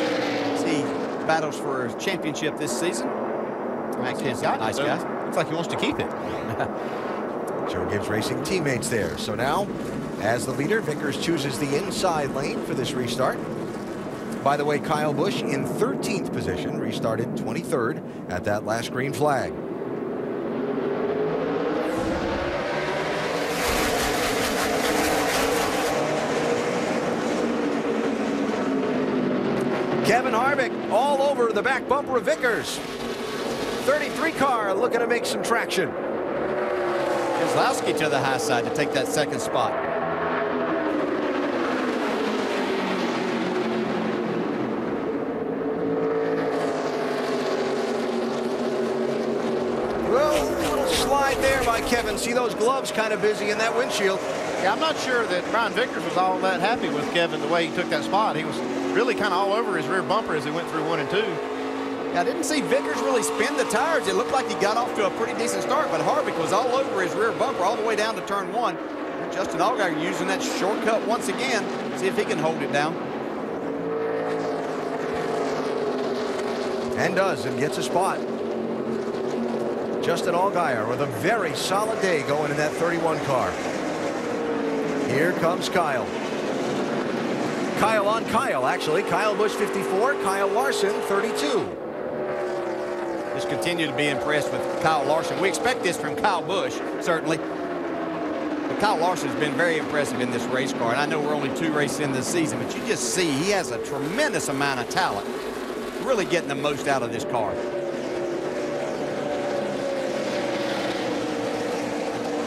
L: He battles for a championship this season. Max Kenseth, nice guy.
K: Looks like he wants to keep it.
B: Joe Gibbs Racing teammates there. So now, as the leader, Vickers chooses the inside lane for this restart. By the way, Kyle Busch in 13th position, restarted 23rd at that last green flag. Kevin Harvick all over the back bumper of Vickers. 33 car looking to make some traction.
L: Keselowski to the high side to take that second spot.
B: Well, a little slide there by Kevin. See those gloves kind of busy in that windshield.
K: Yeah, I'm not sure that Brian Vickers was all that happy with Kevin the way he took that spot. He was really kind of all over his rear bumper as he went through 1 and 2.
L: Yeah, I didn't see Vickers really spin the tires. It looked like he got off to a pretty decent start, but Harvick was all over his rear bumper all the way down to turn 1. Justin Allgaier using that shortcut once again. See if he can hold it down.
B: And does, and gets a spot. Justin Allgaier with a very solid day going in that 31 car. Here comes Kyle. Kyle on Kyle, actually. Kyle Busch 54, Kyle Larson 32.
L: Just continue to be impressed with Kyle Larson. We expect this from Kyle Busch, certainly. But Kyle Larson has been very impressive in this race car. And I know we're only 2 races in this season, but you just see he has a tremendous amount of talent. Really getting the most out of this car.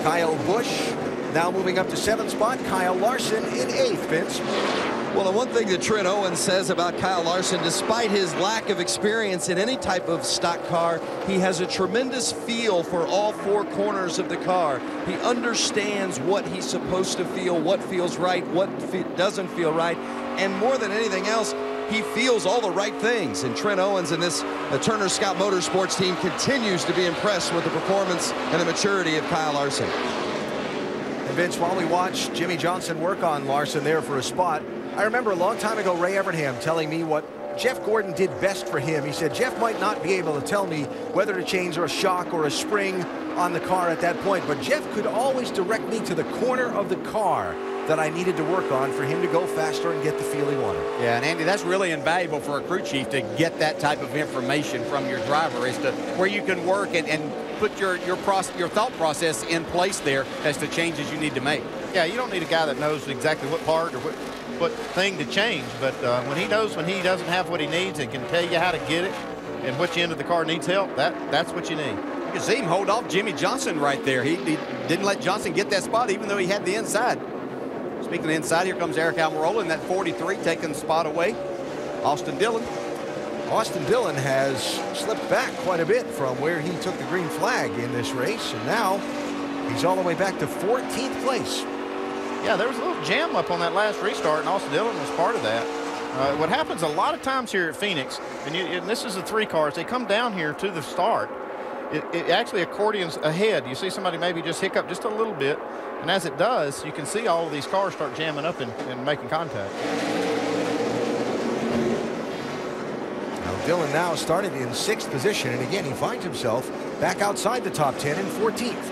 B: Kyle Busch now moving up to 7th spot. Kyle Larson in 8th, Vince.
V: Well, and one thing that Trent Owens says about Kyle Larson, despite his lack of experience in any type of stock car, he has a tremendous feel for all 4 corners of the car. He understands what he's supposed to feel, what feels right, what doesn't feel right, and more than anything else, he feels all the right things. And Trent Owens and this Turner Scott Motorsports team continues to be impressed with the performance and the maturity of Kyle Larson.
B: And Vince, while we watch Jimmy Johnson work on Larson there for a spot, I remember a long time ago Ray Evernham telling me what Jeff Gordon did best for him. He said Jeff might not be able to tell me whether to change a shock or a spring on the car at that point, but Jeff could always direct me to the corner of the car that I needed to work on for him to go faster and get the feel he wanted.
L: Yeah, and Andy, that's really invaluable for a crew chief to get that type of information from your driver as to where you can work and put your thought process in place there as to changes you need to make.
K: Yeah, you don't need a guy that knows exactly what part or what thing to change, but when he knows when he doesn't have what he needs and can tell you how to get it and which end of the car needs help, that's what you need.
L: You can see him hold off Jimmy Johnson right there. He didn't let Johnson get that spot even though he had the inside. Speaking of inside, here comes Eric Almirola in that 43, taking the spot away. Austin Dillon.
B: Austin Dillon has slipped back quite a bit from where he took the green flag in this race, and now he's all the way back to 14th place.
K: Yeah, there was a little jam up on that last restart, and Austin Dillon was part of that. What happens a lot of times here at Phoenix, and this is the 3 cars, they come down here to the start. It actually accordions ahead. You see somebody maybe just hiccup just a little bit, and as it does, you can see all of these cars start jamming up and making contact.
B: Now Dillon now started in 6th position, and again, he finds himself back outside the top 10 in 14th.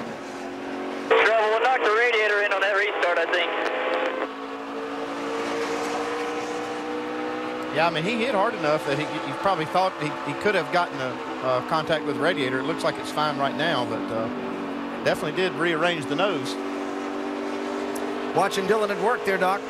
F: Trouble, we'll knock the radiator in on that restart, I think.
K: Yeah, I mean, he hit hard enough that he probably thought he could have gotten a contact with the radiator. It looks like it's fine right now, but definitely did rearrange the nose.
B: Watching Dillon at work there, Doc.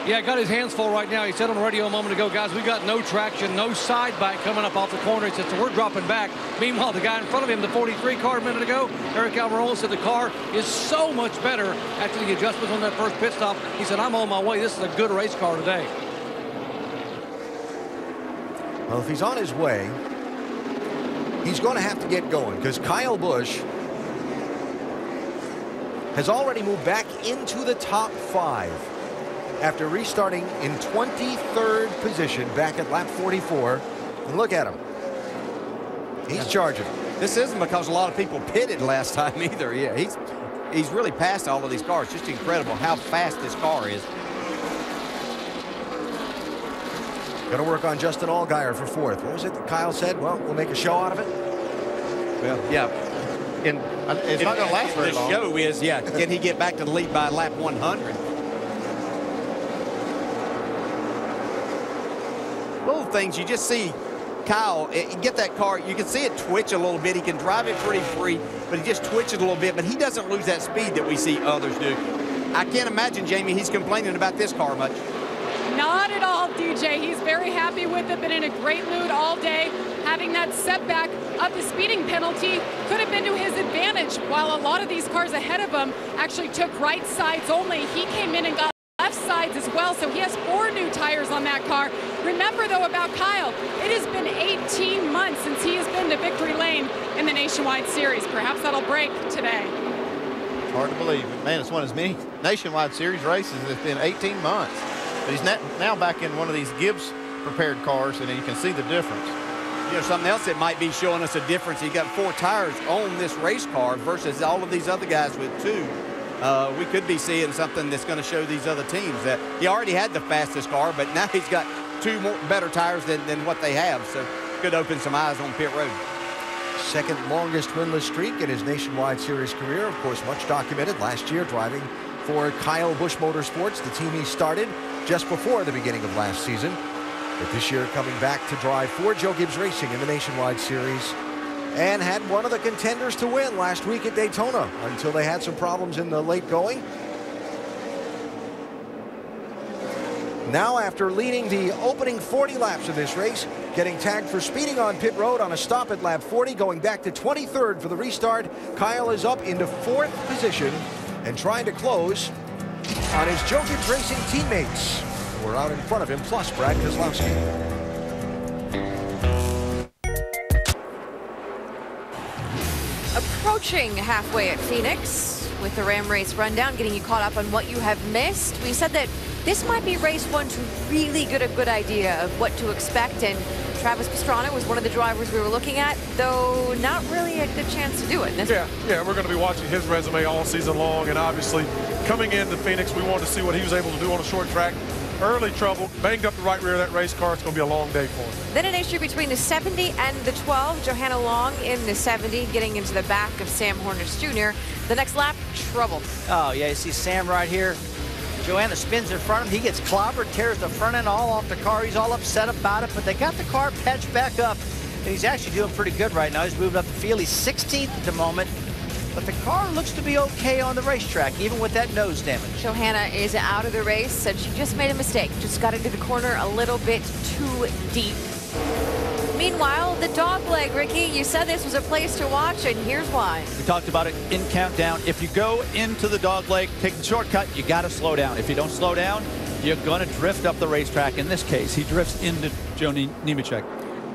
S: Yeah, got his hands full right now. He said on the radio a moment ago, guys, we got no traction, no side bite coming up off the corner. He said, so we're dropping back. Meanwhile, the guy in front of him, the 43 car a minute ago, Eric Almirola, said the car is so much better after the adjustments on that first pit stop. He said, I'm on my way. This is a good race car today.
B: Well, if he's on his way, he's going to have to get going because Kyle Busch has already moved back into the top 5 after restarting in 23rd position back at lap 44. And look at him. He's charging.
L: This isn't because a lot of people pitted last time either. Yeah, he's really passed all of these cars. Just incredible how fast this car is.
B: Got to work on Justin Allgaier for 4th. What was it that Kyle said? Well, we'll make a show out of it.
L: Well, yeah.
K: It's not going to last very long.
L: The show is, yeah, can he get back to the lead by lap 100? Little things you just see Kyle get that car. You can see it twitch a little bit. He can drive it pretty free, but he just twitches a little bit, but he doesn't lose that speed that we see others do. I can't imagine, Jamie, he's complaining about this car much.
U: Not at all, DJ. He's very happy with it, been in a great mood all day. Having that setback of the speeding penalty could have been to his advantage. While a lot of these cars ahead of him actually took right sides only, he came in and got left sides as well, so he has 4 new tires on that car. Remember, though, about Kyle, it has been 18 months since he has been to victory lane in the Nationwide Series. Perhaps that'll break today.
K: It's hard to believe. Man, it's one of as many Nationwide Series races. It's been 18 months. But he's now back in one of these Gibbs prepared cars, and you can see the difference.
L: You know, something else that might be showing us a difference. He got 4 tires on this race car versus all of these other guys with 2. We could be seeing something that's going to show these other teams that he already had the fastest car, but now he's got 2 more better tires than what they have. So could open some eyes on pit road.
B: Second longest winless streak in his Nationwide Series career. Of course, much documented last year driving for Kyle Busch Motorsports, the team he started just before the beginning of last season. But this year coming back to drive for Joe Gibbs Racing in the Nationwide Series, and had one of the contenders to win last week at Daytona until they had some problems in the late going. Now, after leading the opening 40 laps of this race, getting tagged for speeding on pit road on a stop at lap 40, going back to 23rd for the restart, Kyle is up into 4th position and trying to close on his Joe Gibbs Racing teammates who are out in front of him, plus Brad Keselowski.
C: Approaching halfway at Phoenix with the Ram Race Rundown, getting you caught up on what you have missed. We said that this might be race 1 to really get a good idea of what to expect, and Travis Pastrana was one of the drivers we were looking at, though not really a good chance to do it.
G: Yeah, we're going to be watching his resume all season long, and obviously coming into Phoenix, we wanted to see what he was able to do on a short track. Early trouble, banged up the right rear of that race car. It's going to be a long day for him.
C: Then an issue between the 70 and the 12. Johanna Long in the 70, getting into the back of Sam Hornish Jr. The next lap, trouble.
H: Oh, yeah, you see Sam right here. Johanna spins in front of him. He gets clobbered, tears the front end all off the car. He's all upset about it, but they got the car patched back up, and he's actually doing pretty good right now. He's moving up the field. He's 16th at the moment. But the car looks to be okay on the racetrack, even with that nose damage.
C: Johanna is out of the race, said she just made a mistake. Just got into the corner a little bit too deep. Meanwhile, the dog leg, Ricky, you said this was a place to watch, and here's why.
I: We talked about it in Countdown. If you go into the dog leg, take the shortcut, you got to slow down. If you don't slow down, you're going to drift up the racetrack. In this case, he drifts into Joe Nemechek.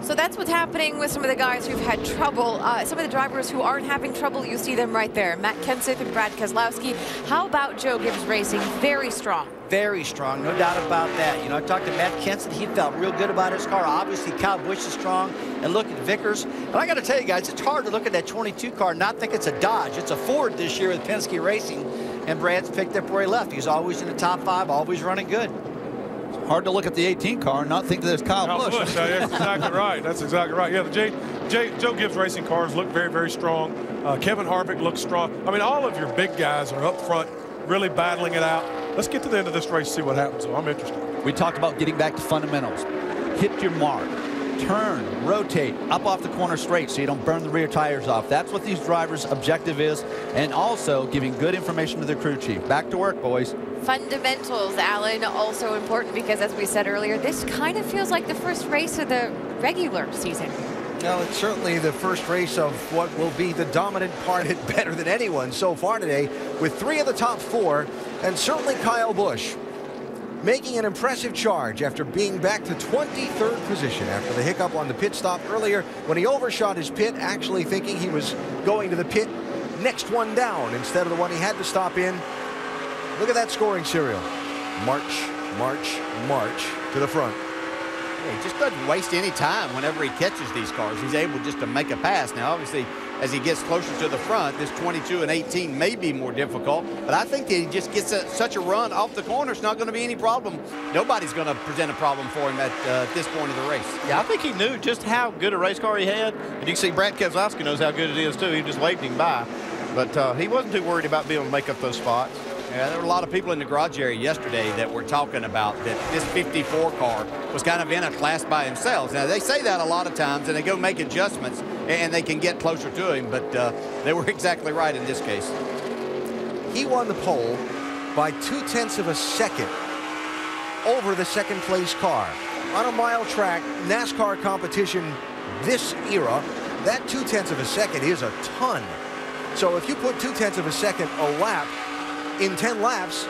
C: So that's what's happening with some of the guys who've had trouble. Some of the drivers who aren't having trouble, you see them right there. Matt Kenseth and Brad Keselowski. How about Joe Gibbs Racing? Very strong.
H: Very strong, no doubt about that. You know, I talked to Matt Kenseth. He felt real good about his car. Obviously, Kyle Busch is strong. And look at Vickers. But I got to tell you guys, it's hard to look at that 22 car and not think it's a Dodge. It's a Ford this year with Penske Racing. And Brad's picked up where he left. He's always in the top 5, always running good.
I: Hard to look at the 18 car and not think that there's Kyle Busch.
G: That's exactly right. That's exactly right. Yeah, the Joe Gibbs Racing cars look very, very strong. Kevin Harvick looks strong. I mean, all of your big guys are up front, really battling it out. Let's get to the end of this race, see what happens. So I'm interested.
I: We talked about getting back to fundamentals. Hit your mark. turn, rotate, up off the corner straight so you don't burn the rear tires off. That's what these drivers' objective is, and also giving good information to their crew chief. Back to work, boys.
C: Fundamentals, Alan, also important because, as we said earlier, this kind of feels like the first race of the regular season.
B: Well, it's certainly the first race of what will be the dominant part at Better Than Anyone so far today, with 3 of the top 4, and certainly Kyle Busch making an impressive charge after being back to 23rd position after the hiccup on the pit stop earlier when he overshot his pit, actually thinking he was going to the pit next one down instead of the one he had to stop in. Look at that scoring serial. March, march, march to the front.
L: Yeah, he just doesn't waste any time whenever he catches these cars. He's able just to make a pass. Now, obviously, as he gets closer to the front, this 22 and 18 may be more difficult, but I think that he just gets such a run off the corner, it's not going to be any problem. Nobody's going to present a problem for him at this point of the race.
K: Yeah, I think he knew just how good a race car he had. And you can see Brad Keselowski knows how good it is, too. He just waved him by. But he wasn't too worried about being able to make up those spots.
L: Yeah, there were a lot of people in the garage area yesterday that were talking about that this 54 car was kind of in a class by themselves. Now, they say that a lot of times, and they go make adjustments, and they can get closer to him, but they were exactly right in this case.
B: He won the pole by 0.2 of a second over the second-place car. On a mile track, NASCAR competition this era, that 0.2 of a second is a ton. So if you put 0.2 of a second a lap, in 10 laps,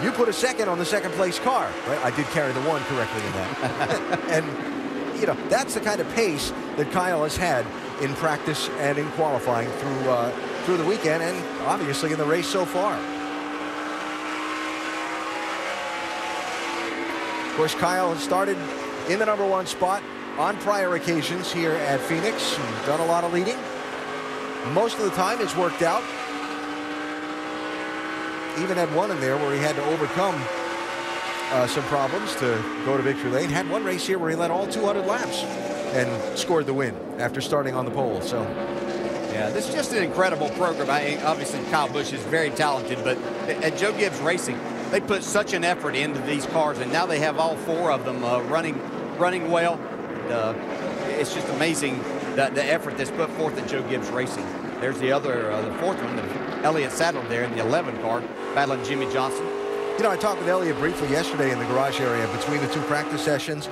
B: you put a second on the second-place car. Right? I did carry the one correctly in that. And, you know, that's the kind of pace that Kyle has had in practice and in qualifying through the weekend and obviously in the race so far. Of course, Kyle has started in the #1 spot on prior occasions here at Phoenix and done a lot of leading. Most of the time it's worked out. Even had one in there where he had to overcome some problems to go to victory lane. Had one race here where he led all 200 laps and scored the win after starting on the pole. So,
L: yeah, this is just an incredible program. Obviously, Kyle Busch is very talented, but at Joe Gibbs Racing, they put such an effort into these cars, and now they have all 4 of them running well. It's just amazing the effort that's put forth at Joe Gibbs Racing. There's the other, the 4th one, Elliott Sadler there in the 11 car, battling Jimmy Johnson.
B: You know, I talked with Elliott briefly yesterday in the garage area between the 2 practice sessions,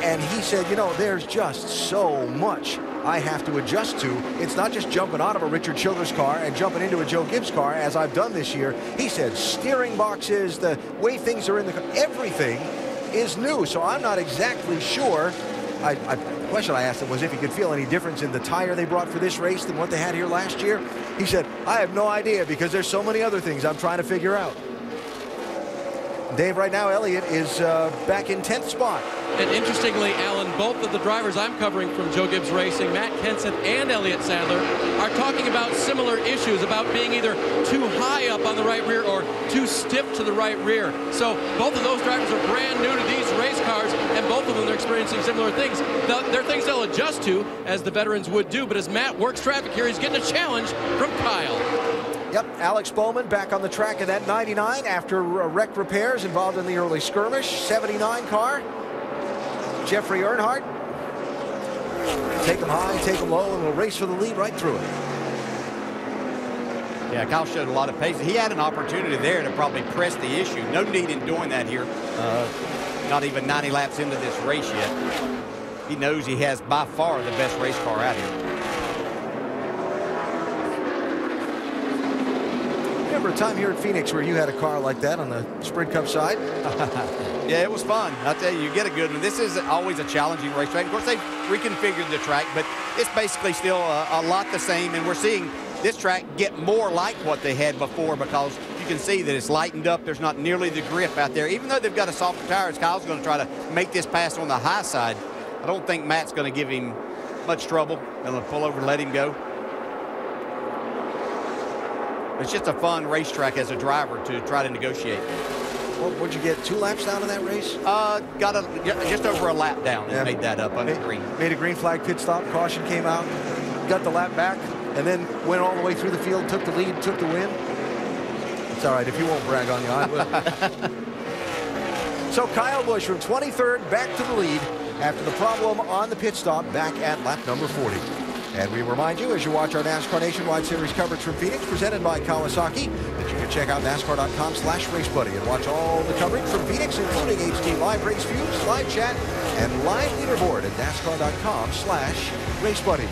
B: and he said, you know, there's just so much I have to adjust to. It's not just jumping out of a Richard Childress car and jumping into a Joe Gibbs car, as I've done this year. He said steering boxes, the way things are in the car, everything is new, so I'm not exactly sure. The question I asked him was if he could feel any difference in the tire they brought for this race than what they had here last year. He said, I have no idea because there's so many other things I'm trying to figure out. Dave, right now, Elliott is back in 10th spot.
R: And interestingly, Alan, both of the drivers I'm covering from Joe Gibbs Racing, Matt Kenseth and Elliott Sadler, are talking about similar issues, about being either too high up on the right rear or too stiff to the right rear. So both of those drivers are brand new to these race cars, and both of them are experiencing similar things. They're things they'll adjust to, as the veterans would do, but as Matt works traffic here, he's getting a challenge from Kyle.
B: Yep, Alex Bowman back on the track in that 99 after wreck repairs involved in the early skirmish. 79 car. Jeffrey Earnhardt. Take him high, take him low, and we'll race for the lead right through it.
L: Yeah, Kyle showed a lot of pace. He had an opportunity there to probably press the issue. No need in doing that here. Not even 90 laps into this race yet. He knows he has by far the best race car out here.
B: Remember a time here at Phoenix where you had a car like that on the Sprint Cup side?
L: Yeah, it was fun. I'll tell you, you get a good one. This is always a challenging racetrack. Of course, they've reconfigured the track, but it's basically still a lot the same, and we're seeing this track get more like what they had before because you can see that it's lightened up. There's not nearly the grip out there. Even though they've got a softer tires, Kyle's going to try to make this pass on the high side. I don't think Matt's going to give him much trouble. They'll pull over and let him go. It's just a fun racetrack as a driver to try to negotiate.
B: Well, what'd you get, 2 laps down in that race?
L: Got just over a lap down and made that up under green.
B: Made a green flag pit stop, caution came out, got the lap back, and then went all the way through the field, took the lead, took the win. It's all right, if you won't brag on you, I will. So Kyle Busch from 23rd back to the lead after the problem on the pit stop back at lap number 40. And we remind you, as you watch our NASCAR Nationwide Series coverage from Phoenix, presented by Kawasaki, that you can check out NASCAR.com/RaceBuddy and watch all the coverage from Phoenix, including HD live race views, live chat, and live leaderboard at NASCAR.com/RaceBuddy.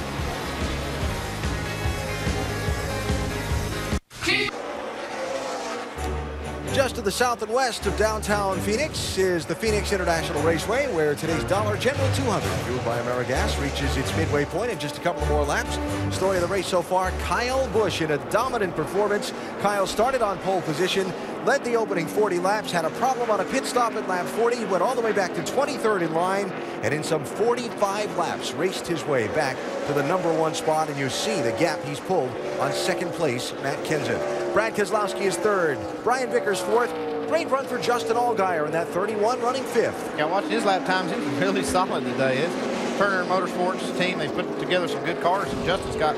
B: Just to the south and west of downtown Phoenix is the Phoenix International Raceway, where today's Dollar General 200, fueled by AmeriGas, reaches its midway point in just a couple of more laps. Story of the race so far, Kyle Busch in a dominant performance. Kyle started on pole position, led the opening 40 laps, had a problem on a pit stop at lap 40, went all the way back to 23rd in line, and in some 45 laps raced his way back to the #1 spot, and you see the gap he's pulled on second place, Matt Kenseth. Brad Keselowski is third, Brian Vickers fourth. Great run for Justin Allgaier in that 31, running fifth.
K: Yeah, watching his lap times, he was really solid today. It's Turner Motorsports team, they've put together some good cars, and Justin's got,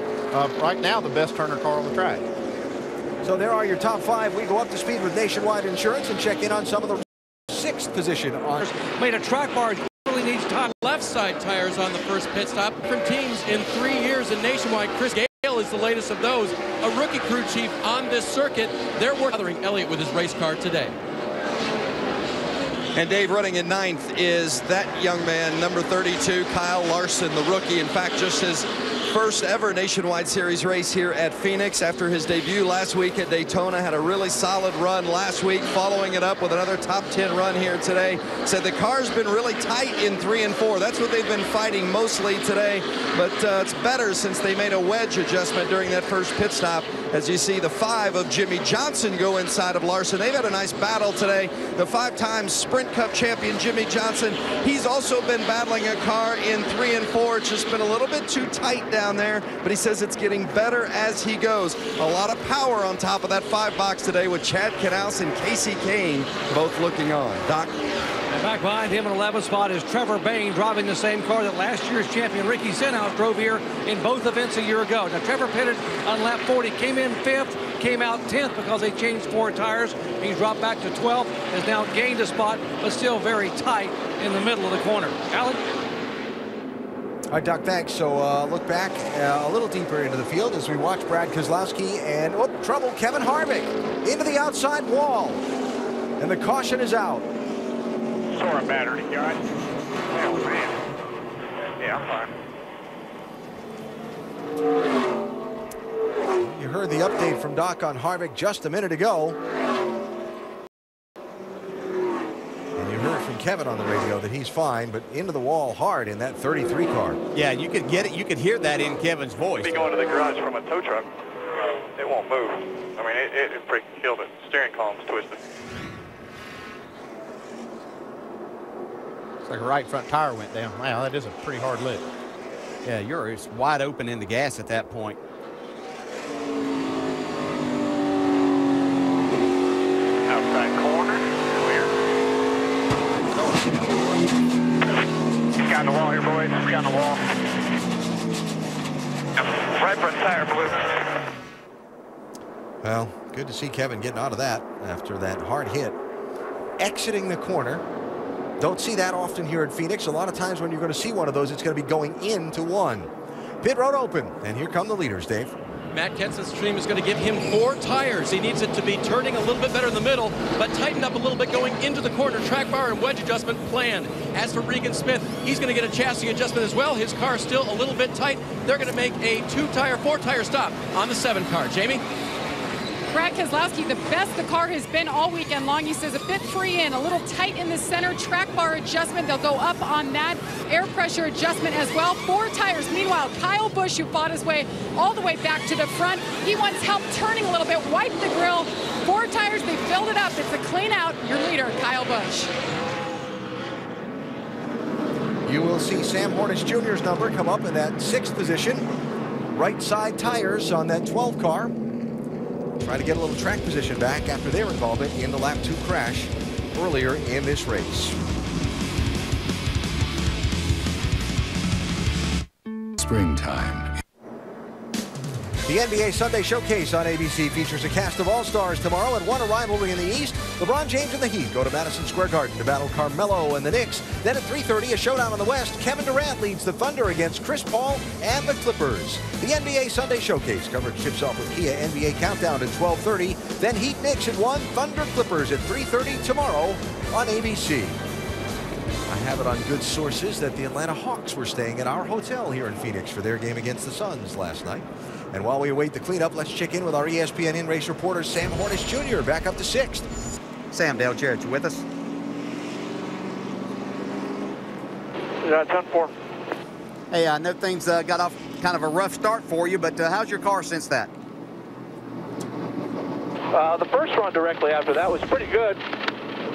K: right now, the best Turner car on the track.
B: So there are your top 5. We go up to speed with Nationwide Insurance and check in on some of the 6th position on.
S: Made a track bar. Really needs time.
R: Left side tires on the first pit stop. Different teams in 3 years in Nationwide. Chris Gale is the latest of those. A rookie crew chief on this circuit. They're gathering Elliott with his race car today.
V: And Dave, running in 9th is that young man, number 32, Kyle Larson, the rookie. In fact, just his first ever Nationwide Series race here at Phoenix after his debut last week at Daytona. Had a really solid run last week, following it up with another top 10 run here today. Said the car's been really tight in 3 and 4. That's what they've been fighting mostly today, but it's better since they made a wedge adjustment during that first pit stop. As you see the 5 of Jimmy Johnson go inside of Larson. They've had a nice battle today. The 5-time Sprint Cup champion Jimmy Johnson, he's also been battling a car in 3 and 4. It's just been a little bit too tight down there, but he says it's getting better as he goes. A lot of power on top of that 5 box today with Chad Knaus and Casey Kane both looking on. Doc?
S: And back behind him in 11th spot is Trevor Bayne, driving the same car that last year's champion Ricky Stenhouse drove here in both events a year ago. Now Trevor pitted on lap 40, came in 5th, came out 10th because they changed 4 tires. He's dropped back to 12th, has now gained a spot, but still very tight in the middle of the corner. Alan?
B: All right, Doc, thanks. So look back a little deeper into the field as we watch Brad Keselowski and, trouble, Kevin Harvick into the outside wall. And the caution is out.
F: Sore battery, you all right? Oh, man. Yeah, I'm fine.
B: You heard the update from Doc on Harvick just a minute ago. And you heard from Kevin on the radio that he's fine, but into the wall hard in that 33 car.
L: Yeah, you could get it. You could hear that in Kevin's voice.
A: Be going to the garage from a tow truck. It won't move. I mean, it freaking killed it. Steering column's twisted.
K: It's like a right front tire went down. Wow, that is a pretty hard lick.
L: Yeah, you're just wide open in the gas at that point.
F: Outside corner. He's got the wall here, boys. He's got the wall. Right front tire blew.
B: Well, good to see Kevin getting out of that after that hard hit. Exiting the corner. Don't see that often here at Phoenix. A lot of times when you're going to see one of those, it's going to be going into one. Pit road open, and here come the leaders, Dave.
R: Matt Kenseth's team is going to give him 4 tires. He needs it to be turning a little bit better in the middle, but tightened up a little bit going into the corner. Track bar and wedge adjustment planned. As for Regan Smith, he's going to get a chassis adjustment as well. His car is still a little bit tight. They're going to make a 4-tire stop on the 7 car. Jamie?
U: Brad Keselowski, the best the car has been all weekend long. He says a bit free in, a little tight in the center. Track bar adjustment, they'll go up on that. Air pressure adjustment as well. 4 tires. Meanwhile, Kyle Busch, who fought his way all the way back to the front, he wants help turning a little bit, wiped the grill. 4 tires, they filled it up. It's a clean out. Your leader, Kyle Busch.
B: You will see Sam Hornish Jr.'s number come up in that 6th position. Right side tires on that 12 car. Trying to get a little track position back after their involvement in the lap 2 crash earlier in this race.
D: Springtime.
B: The NBA Sunday Showcase on ABC features a cast of all-stars tomorrow and one a rivalry in the East. LeBron James and the Heat go to Madison Square Garden to battle Carmelo and the Knicks. Then at 3:30, a showdown in the West. Kevin Durant leads the Thunder against Chris Paul and the Clippers. The NBA Sunday Showcase coverage tips off with Kia NBA Countdown at 12:30. Then Heat Knicks at 1, Thunder Clippers at 3:30 tomorrow on ABC. I have it on good sources that the Atlanta Hawks were staying at our hotel here in Phoenix for their game against the Suns last night. And while we await the cleanup, let's check in with our ESPN in-race reporter, Sam Hornish Jr., back up to 6th.
D: Sam, Dale Jarrett, you with us?
T: Yeah, 10-4.
D: Hey, I know things got off kind of a rough start for you, but how's your car since that?
T: The first run directly after that was pretty good.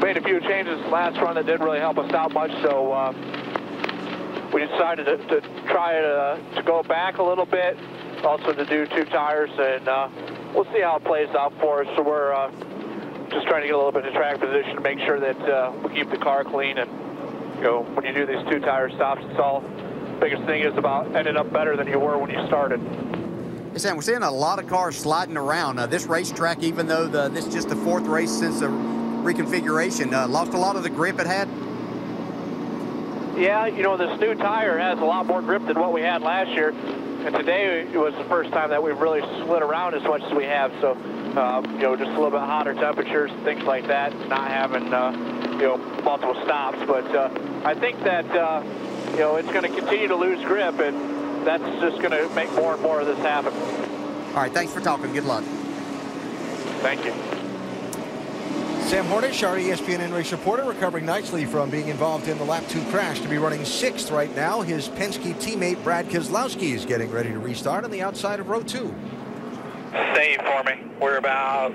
T: Made a few changes last run that didn't really help us out much, so we decided to try to go back a little bit, also to do 2 tires, and we'll see how it plays out for us. So we're just trying to get a little bit of track position to make sure that we keep the car clean. And you know, when you do these 2 tire stops, it's all biggest thing is about ending up better than you were when you started.
D: Hey Sam, we're seeing a lot of cars sliding around. This racetrack, even though this is just the 4th race since the reconfiguration, lost a lot of the grip it had.
T: Yeah, you know, this new tire has a lot more grip than what we had last year. And today it was the first time that we've really slid around as much as we have. So, you know, just a little bit hotter temperatures, things like that, not having, you know, multiple stops. But I think that, you know, it's going to continue to lose grip, and that's just going to make more and more of this happen.
D: All right, thanks for talking. Good luck.
T: Thank you.
B: Sam Hornish, our ESPN in-race reporter, recovering nicely from being involved in the lap 2 crash to be running 6th right now. His Penske teammate Brad Keselowski is getting ready to restart on the outside of row 2.
A: Save for me. We're about,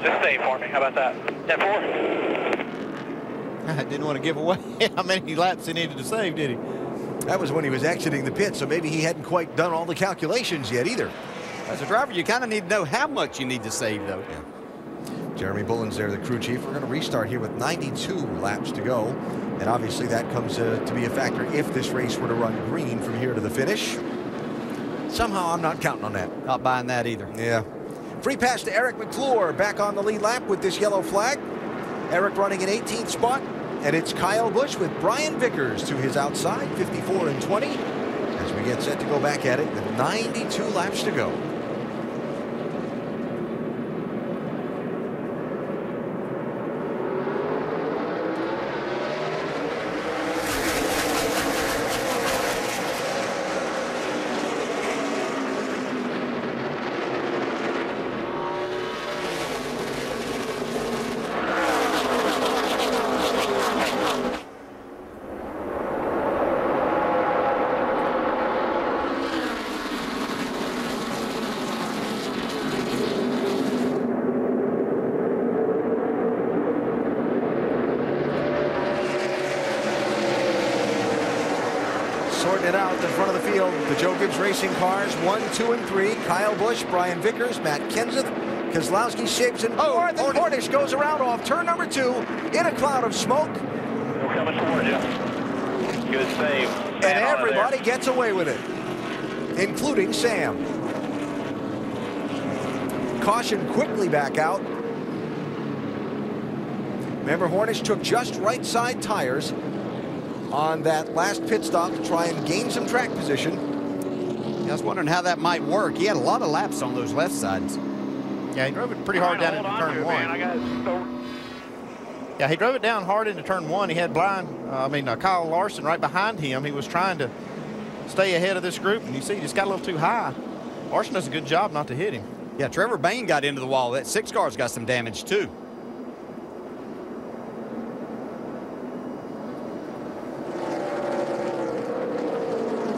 A: just save for me. How about that? 10-4.
K: I didn't want to give away how many laps he needed to save, did he?
B: That was when he was exiting the pit, so maybe he hadn't quite done all the calculations yet either.
L: As a driver, you kind of need to know how much you need to save, though.
B: Yeah. Jeremy Bullen's there, the crew chief. We're going to restart here with 92 laps to go. And obviously that comes to be a factor if this race were to run green from here to the finish. Somehow I'm not counting on that.
L: Not buying that either.
B: Yeah. Free pass to Eric McClure back on the lead lap with this yellow flag. Eric running in 18th spot. And it's Kyle Busch with Brian Vickers to his outside, 54 and 20. As we get set to go back at it with 92 laps to go. Sorting it out in front of the field. The Joe Gibbs Racing cars, 1, 2, and 3. Kyle Busch, Brian Vickers, Matt Kenseth, Keselowski, Shiggs, and fourth. And Hornish goes around off turn number 2 in a cloud of smoke.
A: We're coming toward you. Good save.
B: And everybody gets away with it, including Sam. Caution quickly back out. Remember, Hornish took just right side tires on that last pit stop to try and gain some track position.
L: I was wondering how that might work. He had a lot of laps on those left sides.
K: Yeah, he drove it pretty hard down into turn 1. Yeah, he drove it down hard into turn 1. He had Kyle Larson right behind him. He was trying to stay ahead of this group, and you see he just got a little too high. Larson does a good job not to hit him.
L: Yeah, Trevor Bayne got into the wall. That 6 car's got some damage, too.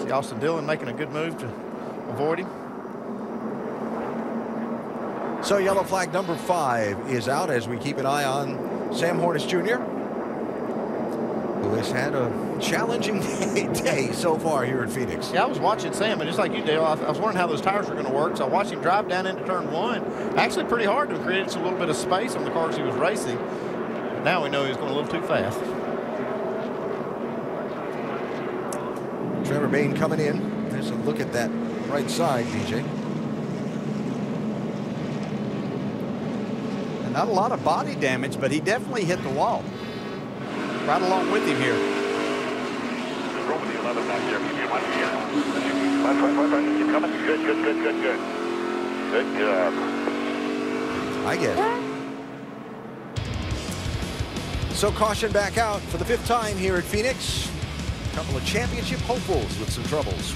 K: Austin Dillon making a good move to avoid him.
B: So yellow flag number 5 is out as we keep an eye on Sam Hornish Jr., who has had a challenging day so far here at Phoenix.
K: Yeah, I was watching Sam, and just like you, Dale, I was wondering how those tires were going to work. So I watched him drive down into turn 1. Actually pretty hard to create a little bit of space on the cars he was racing. But now we know he's going a little too fast.
B: Trevor Bayne coming in. There's a look at that right side, DJ.
L: Not a lot of body damage, but he definitely hit the wall. Right along with him here.
F: Roll with the 11 back there. You might be here. Keep coming. Good. Good job.
B: I get it. So caution back out for the 5th time here at Phoenix. A couple of championship hopefuls with some troubles.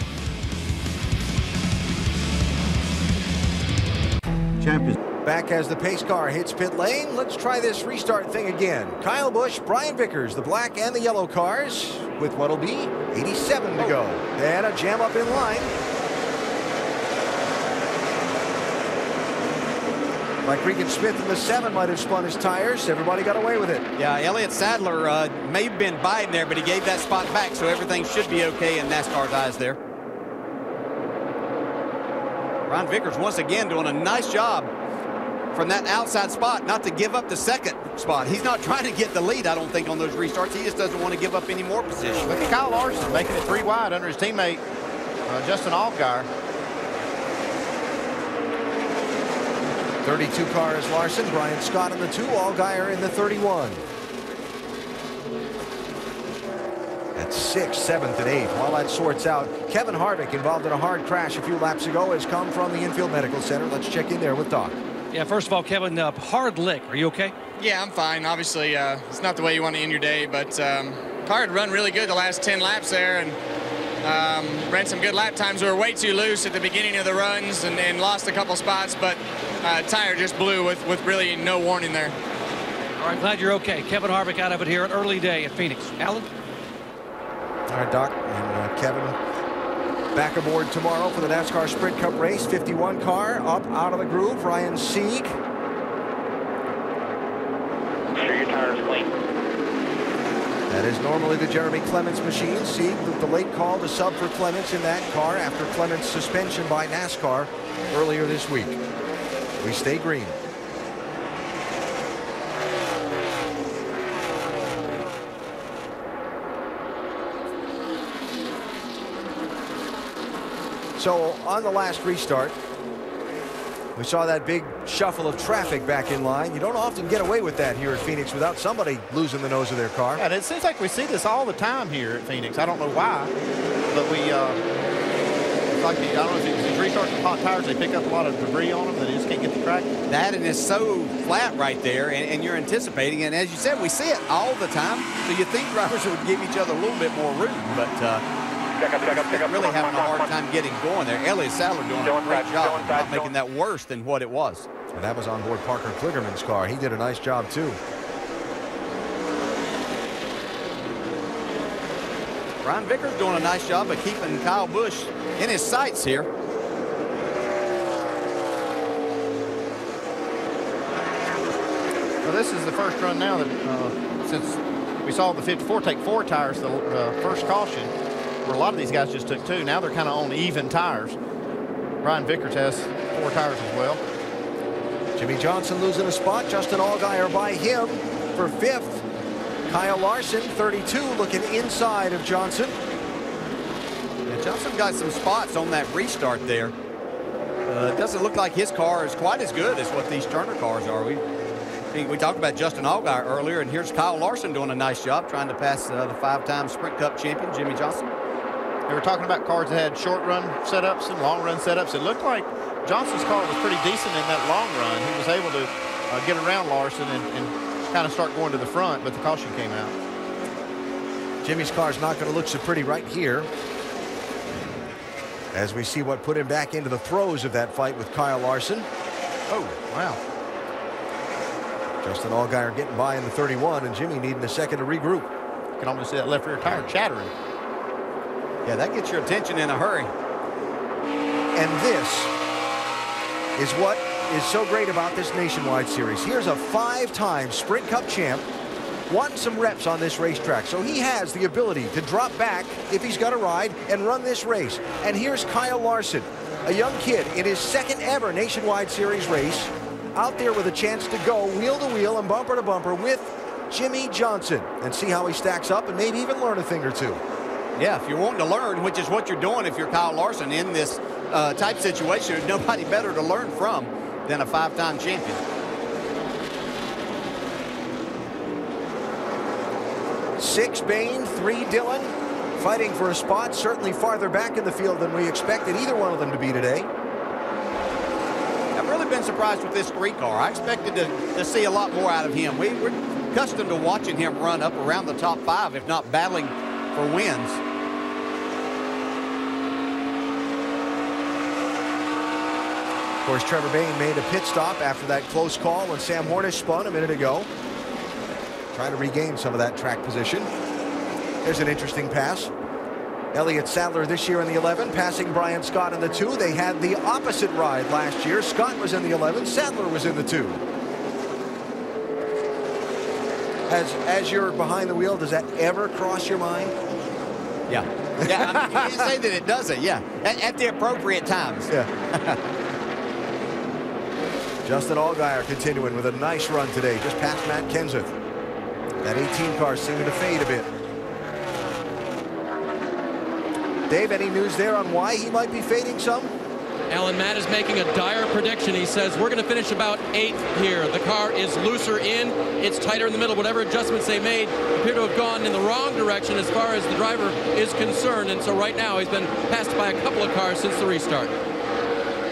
J: Champions.
B: Back as the pace car hits pit lane. Let's try this restart thing again. Kyle Busch, Brian Vickers, the black and the yellow cars with what'll be 87 to go. And a jam up in line. Like Regan Smith in the 7 might have spun his tires. Everybody got away with it.
L: Yeah, Elliott Sadler may have been biting there, but he gave that spot back, so everything should be okay in NASCAR's eyes there. Ron Vickers once again doing a nice job from that outside spot, not to give up the 2nd spot. He's not trying to get the lead, I don't think, on those restarts. He just doesn't want to give up any more position.
K: Look at Kyle Larson making it 3 wide under his teammate Justin Allgaier.
B: 32 car is Larson, Brian Scott in the 2, Allgaier in the 31. At 6th, 7th, and 8th. While that sorts out, Kevin Harvick, involved in a hard crash a few laps ago, has come from the Infield Medical Center. Let's check in there with Doc.
S: Yeah, first of all, Kevin, hard lick. Are you okay?
N: Yeah, I'm fine. Obviously, it's not the way you want to end your day, but car had run really good the last 10 laps there, and ran some good lap times. We were way too loose at the beginning of the runs and lost a couple spots, but tire just blew with really no warning there.
S: All right, glad you're okay. Kevin Harvick out of it here at early day at Phoenix. Alan?
B: All right, Doc, and Kevin back aboard tomorrow for the NASCAR Sprint Cup race. 51 car up out of the groove. Ryan Sieg.
F: Sure your tires clean.
B: That is normally the Jeremy Clements machine. Sieg, the late call to sub for Clements in that car after Clements' suspension by NASCAR earlier this week. We stay green. So on the last restart, we saw that big shuffle of traffic back in line. You don't often get away with that here at Phoenix without somebody losing the nose of their car.
K: Yeah, it seems like we see this all the time here at Phoenix. I don't know why, but we, it's like I don't know if these restarts with hot tires, they pick up a lot of debris on them that they just can't get the track.
L: That, and it's so flat right there, and you're anticipating, and as you said, we see it all the time, so you think drivers would give each other a little bit more room, but they're really having a hard time getting going there. Elliott Sadler doing a great job of not making that worse than what it was.
B: And that was on board Parker Kligerman's car. He did a nice job, too.
L: Brian Vickers doing a nice job of keeping Kyle Busch in his sights here.
K: Well, this is the first run now that since we saw the 54 take 4 tires, the first caution, where a lot of these guys just took 2. Now they're kind of on even tires. Brian Vickers has 4 tires as well.
B: Jimmy Johnson losing a spot. Justin Allgaier by him for 5th. Kyle Larson, 32, looking inside of Johnson.
L: Yeah, Johnson got some spots on that restart there. It doesn't look like his car is quite as good as what these Turner cars are. We talked about Justin Allgaier earlier, and here's Kyle Larson doing a nice job trying to pass the 5-time Sprint Cup champion, Jimmy Johnson.
K: They were talking about cars that had short run setups and long run setups. It looked like Johnson's car was pretty decent in that long run. He was able to get around Larson and kind of start going to the front, but the caution came out.
B: Jimmy's car's not going to look so pretty right here, as we see what put him back into the throes of that fight with Kyle Larson. Oh, wow. Justin Allgaier getting by in the 31, and Jimmy needing a second to regroup.
K: You can almost see that left rear tire chattering.
L: Yeah, that gets your attention in a hurry.
B: And this is what is so great about this Nationwide Series. Here's a 5-time Sprint Cup champ, won some reps on this racetrack, so he has the ability to drop back if he's got a ride and run this race. And here's Kyle Larson, a young kid in his 2nd ever Nationwide Series race, out there with a chance to go wheel to wheel and bumper to bumper with Jimmy Johnson and see how he stacks up and maybe even learn a thing or two.
L: Yeah, if you're wanting to learn, which is what you're doing if you're Kyle Larson in this type situation, there's nobody better to learn from than a 5-time champion.
B: 6 Bain, 3 Dillon, fighting for a spot, certainly farther back in the field than we expected either one of them to be today.
D: I've really been surprised with this 3 car. I expected to see a lot more out of him. We're accustomed to watching him run up around the top 5, if not battling for wins.
B: Of course, Trevor Bain made a pit stop after that close call when Sam Hornish spun a minute ago. Trying to regain some of that track position. There's an interesting pass. Elliott Sadler this year in the 11, passing Brian Scott in the 2. They had the opposite ride last year. Scott was in the 11, Sadler was in the 2. As you're behind the wheel, does that ever cross your mind?
D: Yeah. Yeah, I mean, you can't say that it doesn't, yeah. At the appropriate times.
B: Yeah. Justin Allgaier continuing with a nice run today, just past Matt Kenseth. That 18 car seeming to fade a bit. Dave, any news there on why he might be fading some?
R: Alan, Matt is making a dire prediction. He says we're going to finish about 8th here. The car is looser in. It's tighter in the middle. Whatever adjustments they made appear to have gone in the wrong direction as far as the driver is concerned. And so right now he's been passed by a couple of cars since the restart.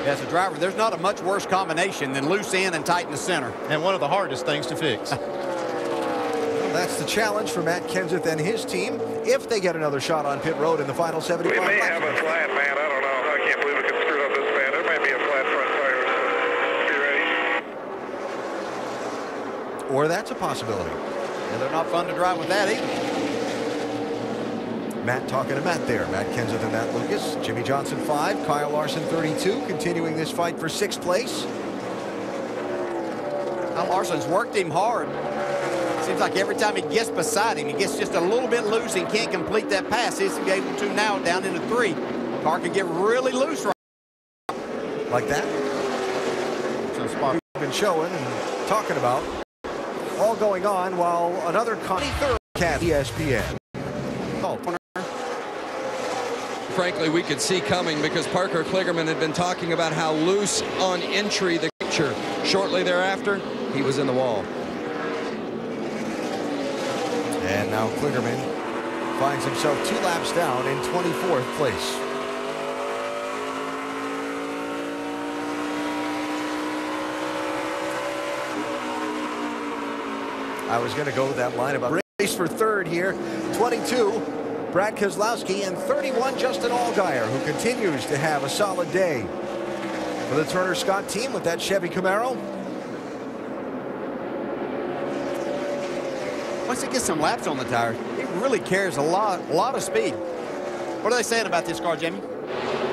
D: As a driver, there's not a much worse combination than loose in and tight in the center.
K: And one of the hardest things to fix.
B: Well, that's the challenge for Matt Kenseth and his team if they get another shot on pit road in the final 75
F: We may
B: laps.
F: have a flat, man. I don't know. I can't believe we could screw up this bad. There might be a flat front tire. Be ready.
B: Or that's a possibility.
D: Yeah, they're not fun to drive with that either.
B: Matt talking to Matt there. Matt Kenseth and Matt Lucas. Jimmy Johnson 5, Kyle Larson 32, continuing this fight for 6th place.
D: Kyle Larson's worked him hard. Seems like every time he gets beside him, he gets just a little bit loose and can't complete that pass. He's able to now down into 3. Car can get really loose right
B: like that. So spot we've been showing and talking about. All going on while another 23rd cat ESPN. Oh,
V: Frankly, we could see coming because Parker Kligerman had been talking about how loose on entry the picture. Shortly thereafter, he was in the wall.
B: And now Kligerman finds himself 2 laps down in 24th place. I was going to go with that line about race for 3rd here. 22, Brad Keselowski, and 31, Justin Allgaier, who continues to have a solid day for the Turner Scott team with that Chevy Camaro.
D: Once it gets some laps on the tires, it really carries a lot of speed. What are they saying about this car, Jamie?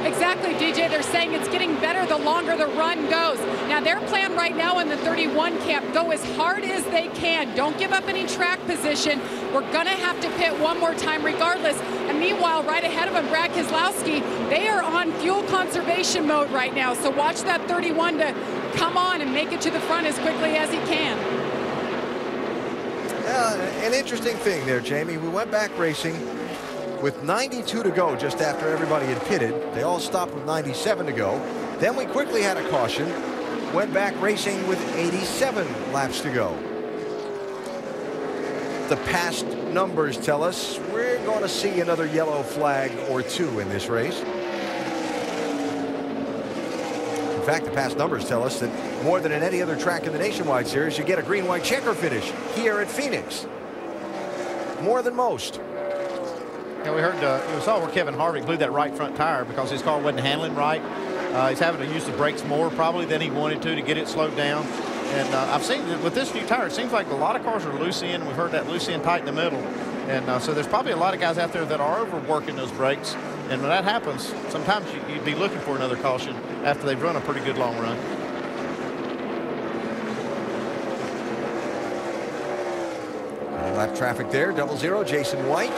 U: Exactly, DJ. They're saying it's getting better the longer the run goes. Now, their plan right now in the 31 camp, go as hard as they can. Don't give up any track position. We're going to have to pit one more time regardless. And meanwhile, right ahead of him, Brad Keselowski, they are on fuel conservation mode right now. So watch that 31 to come on and make it to the front as quickly as he can.
B: An interesting thing there, Jamie. We went back racing with 92 to go just after everybody had pitted. They all stopped with 97 to go. Then we quickly had a caution. Went back racing with 87 laps to go. The past numbers tell us we're going to see another yellow flag or 2 in this race. In fact, the past numbers tell us that more than in any other track in the Nationwide Series, you get a green-white checker finish here at Phoenix. More than most.
K: Yeah, we heard, we saw where Kevin Harvick blew that right front tire because his car wasn't handling right. He's having to use the brakes more probably than he wanted to get it slowed down. And I've seen that with this new tire, it seems like a lot of cars are loose in. We've heard that loose in tight in the middle. And so there's probably a lot of guys out there that are overworking those brakes. And when that happens, sometimes you'd be looking for another caution after they've run a pretty good long run.
B: Lap traffic there, 00, Jason White.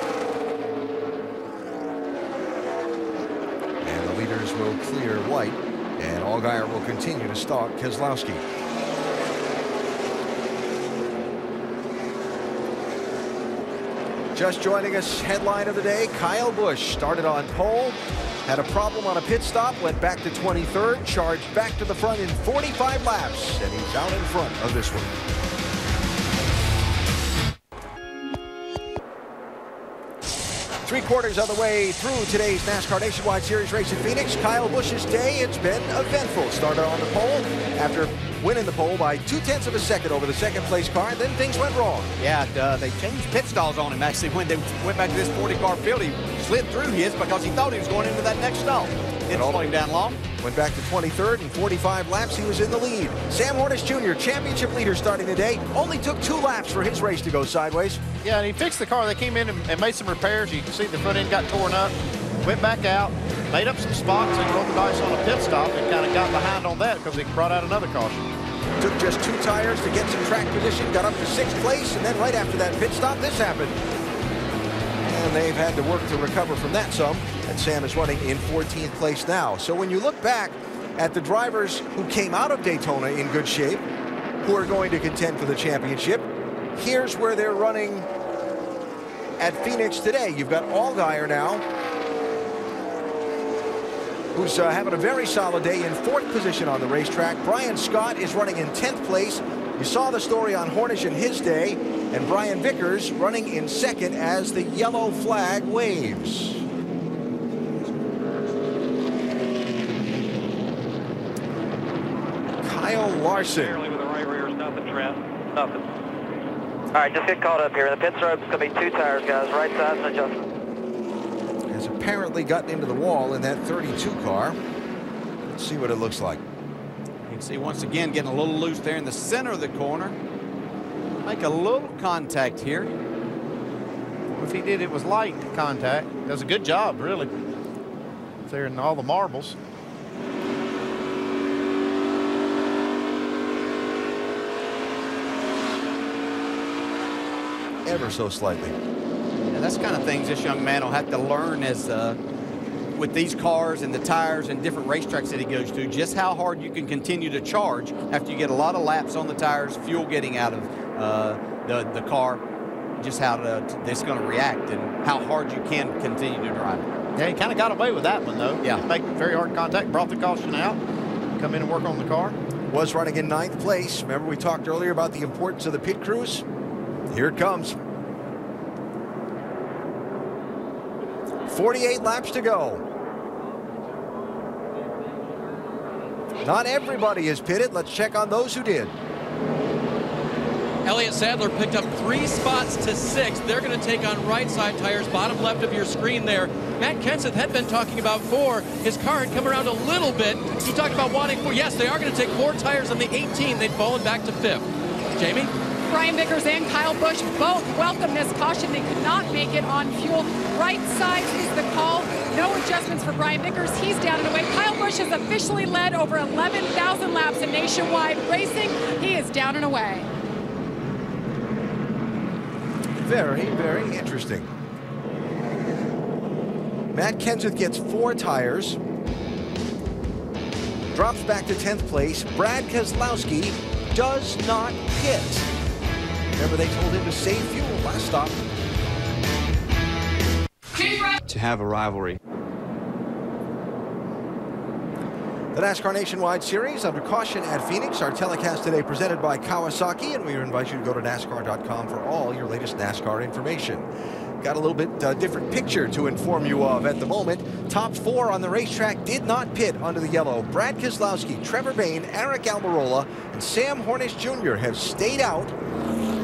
B: And the leaders will clear White, and Allgaier will continue to stalk Keselowski. Just joining us, headline of the day, Kyle Busch started on pole, had a problem on a pit stop, went back to 23rd, charged back to the front in 45 laps, and he's out in front of this one. 3/4 of the way through today's NASCAR Nationwide Series race in Phoenix. Kyle Busch's day, it's been eventful. Started on the pole after winning the pole by 0.2 of a second over the second-place car, and then things went wrong.
D: Yeah, they changed pit stalls on him, actually. When they went back to this 40-car field, he slid through his because he thought he was going into that next stall. Didn't slow him down long.
B: Went back to 23rd and 45 laps. He was in the lead. Sam Hornish Jr., championship leader starting the day, only took 2 laps for his race to go sideways.
K: Yeah, and he fixed the car. They came in and made some repairs. You can see the front end got torn up. Went back out, made up some spots, and rolled the dice on a pit stop and kind of got behind on that because he brought out another caution.
B: Took just 2 tires to get some track position, got up to 6th place, and then right after that pit stop, this happened. And they've had to work to recover from that some, and Sam is running in 14th place now. So when you look back at the drivers who came out of Daytona in good shape, who are going to contend for the championship, here's where they're running at Phoenix today. You've got Allgaier now, who's having a very solid day in 4th position on the racetrack. Brian Scott is running in 10th place. You saw the story on Hornish in his day, and Brian Vickers running in 2nd as the yellow flag waves. Kyle Larson.
A: Barely with the right rear is nothing, Trent. Nothing. All right, just get caught up here. The pit road's going to be 2 tires, guys. Right side's an adjustment.
B: Has apparently gotten into the wall in that 32 car. Let's see what it looks like.
D: You can see once again getting a little loose there in the center of the corner. Make a little contact here.
K: If he did, it was light contact. Does a good job, really. There in all the marbles.
B: Ever so slightly.
D: And that's kind of things this young man will have to learn as with these cars and the tires and different racetracks that he goes to, just how hard you can continue to charge after you get a lot of laps on the tires, fuel getting out of the car, just how it's going to react and how hard you can continue to drive it.
K: Yeah, he kind of got away with that one, though.
D: Yeah.
K: Make very hard contact, brought the caution out, come in and work on the car.
B: Was running in 9th place. Remember we talked earlier about the importance of the pit crews? Here it comes. 48 laps to go. Not everybody is pitted. Let's check on those who did.
R: Elliott Sadler picked up 3 spots to 6. They're going to take on right side tires, bottom left of your screen there. Matt Kenseth had been talking about 4. His car had come around a little bit. He talked about wanting 4. Yes, they are going to take 4 tires on the 18. They'd fallen back to 5th. Jamie?
U: Brian Vickers and Kyle Busch both welcome this caution. They could not make it on fuel. Right side is the call. No adjustments for Brian Vickers. He's down and away. Kyle Busch has officially led over 11,000 laps in nationwide racing. He is down and away.
B: Very, very interesting. Matt Kenseth gets 4 tires. Drops back to 10th place. Brad Keselowski does not pit. Remember, they told him to save fuel last stop.
J: To have a rivalry.
B: The NASCAR Nationwide Series under caution at Phoenix. Our telecast today presented by Kawasaki, and we invite you to go to NASCAR.com for all your latest NASCAR information. Got a little bit different picture to inform you of at the moment. Top 4 on the racetrack did not pit under the yellow. Brad Keselowski, Trevor Bayne, Aric Almirola, and Sam Hornish Jr. have stayed out.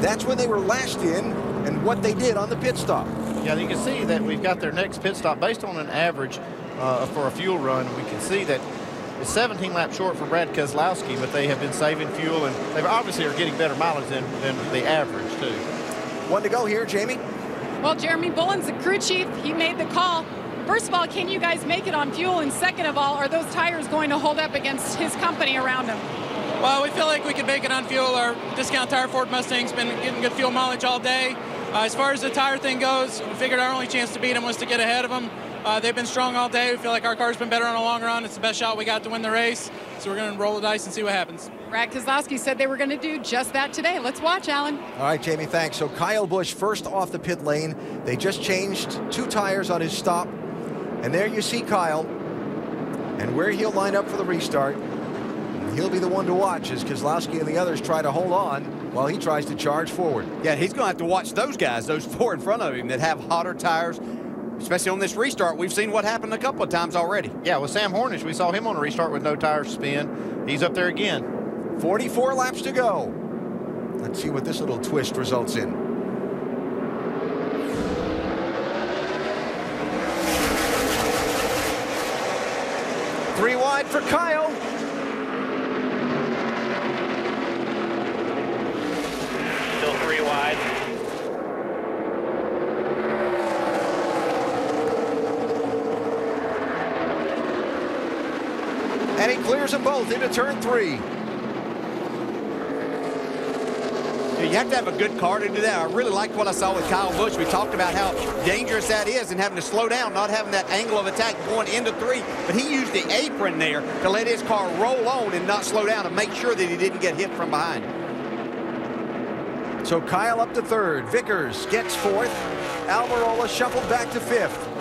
B: That's when they were last in and what they did on the pit stop.
K: Yeah, you can see that we've got their next pit stop based on an average for a fuel run. We can see that it's 17 laps short for Brad Keselowski, but they have been saving fuel, and they obviously are getting better mileage than the average, too.
B: 1 to go here, Jamie.
U: Well, Jeremy Bullins, the crew chief, he made the call. First of all, can you guys make it on fuel? And second of all, are those tires going to hold up against his company around him?
N: Well, we feel like we can make it on fuel. Our discount tire Ford Mustang's been getting good fuel mileage all day. As far as the tire thing goes, we figured our only chance to beat them was to get ahead of them. They've been strong all day. We feel like our car's been better on a long run. It's the best shot we got to win the race. So we're going to roll the dice and see what happens.
U: Brad Keselowski said they were going to do just that today. Let's watch, Alan.
B: All right, Jamie, thanks. So Kyle Busch first off the pit lane. They just changed 2 tires on his stop. And there you see Kyle. And where he'll line up for the restart. He'll be the one to watch as Keselowski and the others try to hold on while he tries to charge forward.
D: Yeah, he's going to have to watch those guys, those 4 in front of him that have hotter tires.
L: especially on this restart. We've seen what happened a couple of times already.
K: Yeah, with Sam Hornish, we saw him on a restart with no tire spin. He's up there again.
B: 44 laps to go. Let's see what this little twist results in. Three wide for Kyle.
F: Still 3 wide.
B: And he clears them both into turn 3.
L: You have to have a good car to do that. I really like what I saw with Kyle Busch. We talked about how dangerous that is and having to slow down, not having that angle of attack going into 3. But he used the apron there to let his car roll on and not slow down and make sure that he didn't get hit from behind.
B: So Kyle up to 3rd. Vickers gets 4th. Almirola shuffled back to 5th.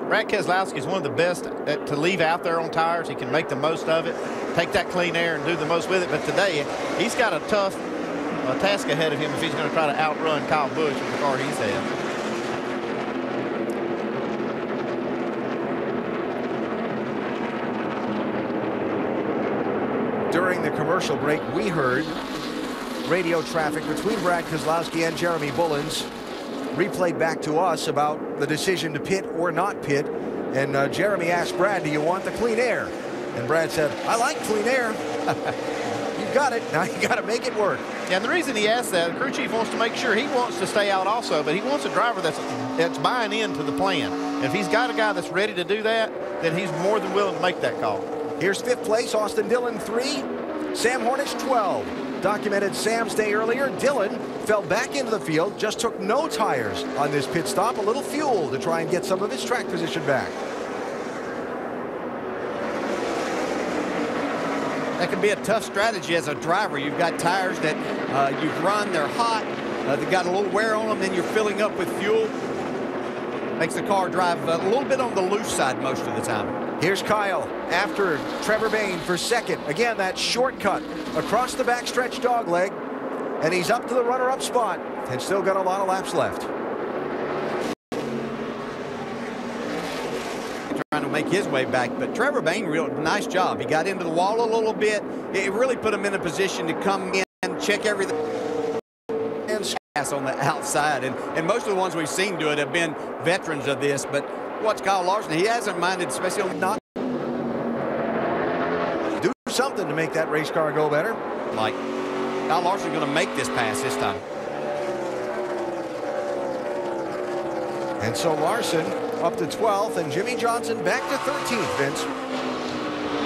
K: Brad Keselowski is one of the best to leave out there on tires. He can make the most of it, take that clean air and do the most with it. But today, he's got a tough task ahead of him if he's going to try to outrun Kyle Busch with the car he's had.
B: During the commercial break, we heard radio traffic between Brad Keselowski and Jeremy Bullins replayed back to us about the decision to pit or not pit. And Jeremy asked Brad, do you want the clean air? And Brad said, I like clean air. You've got it. Now you got to make it work.
K: Yeah, and the reason he asked that, the crew chief wants to make sure he wants to stay out also, but he wants a driver that's buying into the plan. And if he's got a guy that's ready to do that, then he's more than willing to make that call.
B: Here's 5th place, Austin Dillon 3, Sam Hornish 12. Documented Sam's day earlier. Dillon fell back into the field, just took no tires on this pit stop, a little fuel to try and get some of his track position back.
L: That can be a tough strategy as a driver. You've got tires that you've run, they're hot, they've got a little wear on them, then you're filling up with fuel. Makes the car drive a little bit on the loose side most of the time.
B: Here's Kyle after Trevor Bayne for 2nd. Again, that shortcut across the backstretch dogleg, and he's up to the runner-up spot and still got a lot of laps left.
L: Trying to make his way back, but Trevor Bayne, real nice job. He got into the wall a little bit. It really put him in a position to come in and check everything. And on the outside, and most of the ones we've seen do it have been veterans of this, but watch Kyle Larson. He hasn't minded, especially on not
B: do something to make that race car go better.
L: Like Kyle Larson's going to make this pass this time.
B: And so Larson up to 12th and Jimmy Johnson back to 13th, Vince.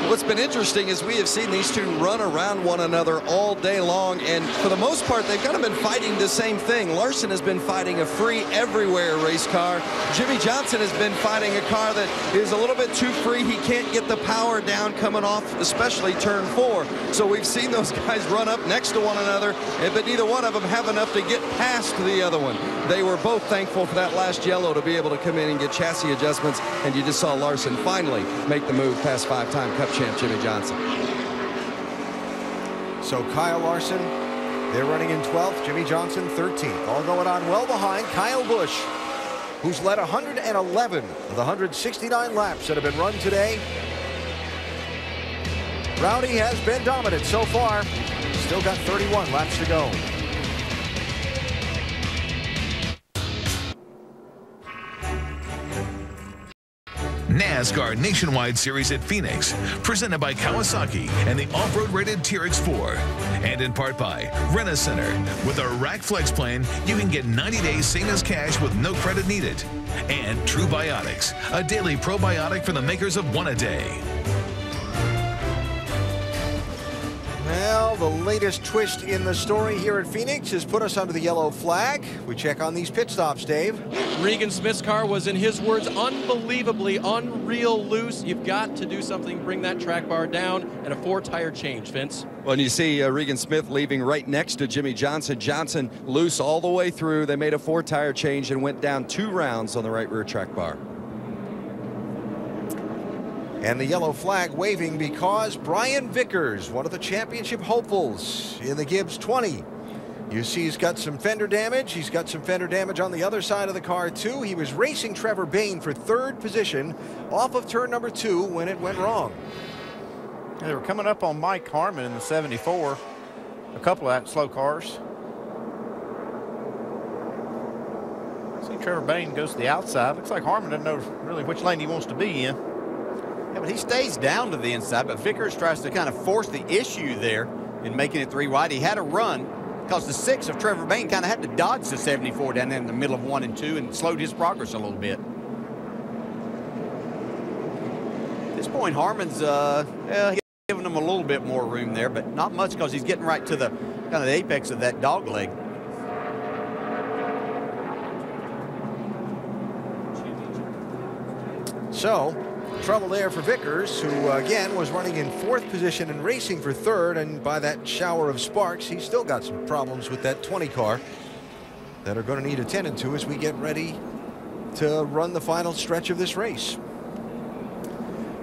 V: What's been interesting is we have seen these two run around one another all day long, and for the most part, they've kind of been fighting the same thing. Larson has been fighting a free everywhere race car. Jimmy Johnson has been fighting a car that is a little bit too free. He can't get the power down coming off, especially turn 4. So we've seen those guys run up next to one another, but neither one of them have enough to get past the other one. They were both thankful for that last yellow to be able to come in and get chassis adjustments, and you just saw Larson finally make the move past 5-time Cup champ Jimmy Johnson.
B: So Kyle Larson, they're running in 12th, Jimmy Johnson 13th. All going on well behind Kyle Busch, who's led 111 of the 169 laps that have been run today. Rowdy has been dominant so far. Still got 31 laps to go.
M: NASCAR Nationwide Series at Phoenix, presented by Kawasaki and the off-road rated TRX4, and in part by Rent-A-Center. With a Rack Flex plan, you can get 90 days same as cash with no credit needed. And True Biotics, a daily probiotic for the makers of One A Day.
B: Well, the latest twist in the story here at Phoenix has put us under the yellow flag. We check on these pit stops, Dave.
R: Regan Smith's car was, in his words, unbelievably unreal loose. You've got to do something, bring that track bar down, and a 4-tire change, Vince.
V: Well, and you see Regan Smith leaving right next to Jimmy Johnson. Johnson loose all the way through. They made a 4-tire change and went down 2 rounds on the right rear track bar.
B: And the yellow flag waving because Brian Vickers, one of the championship hopefuls in the Gibbs 20. You see he's got some fender damage. He's got some fender damage on the other side of the car, too. He was racing Trevor Bayne for 3rd position off of turn number 2 when it went wrong.
K: They were coming up on Mike Harmon in the 74. A couple of slow cars. See Trevor Bayne goes to the outside. Looks like Harmon doesn't know really which lane he wants to be in.
D: Yeah, but he stays down to the inside, but Vickers tries to kind of force the issue there in making it 3 wide. He had a run because the 6 of Trevor Bayne kind of had to dodge the 74 down there in the middle of 1 and 2 and slowed his progress a little bit. At this point, Harmon's giving him a little bit more room there, but not much because he's getting right to the kind of the apex of that dog leg.
B: So, trouble there for Vickers, who again was running in 4th position and racing for 3rd, and by that shower of sparks, he's still got some problems with that 20 car that are going to need attended to as we get ready to run the final stretch of this race.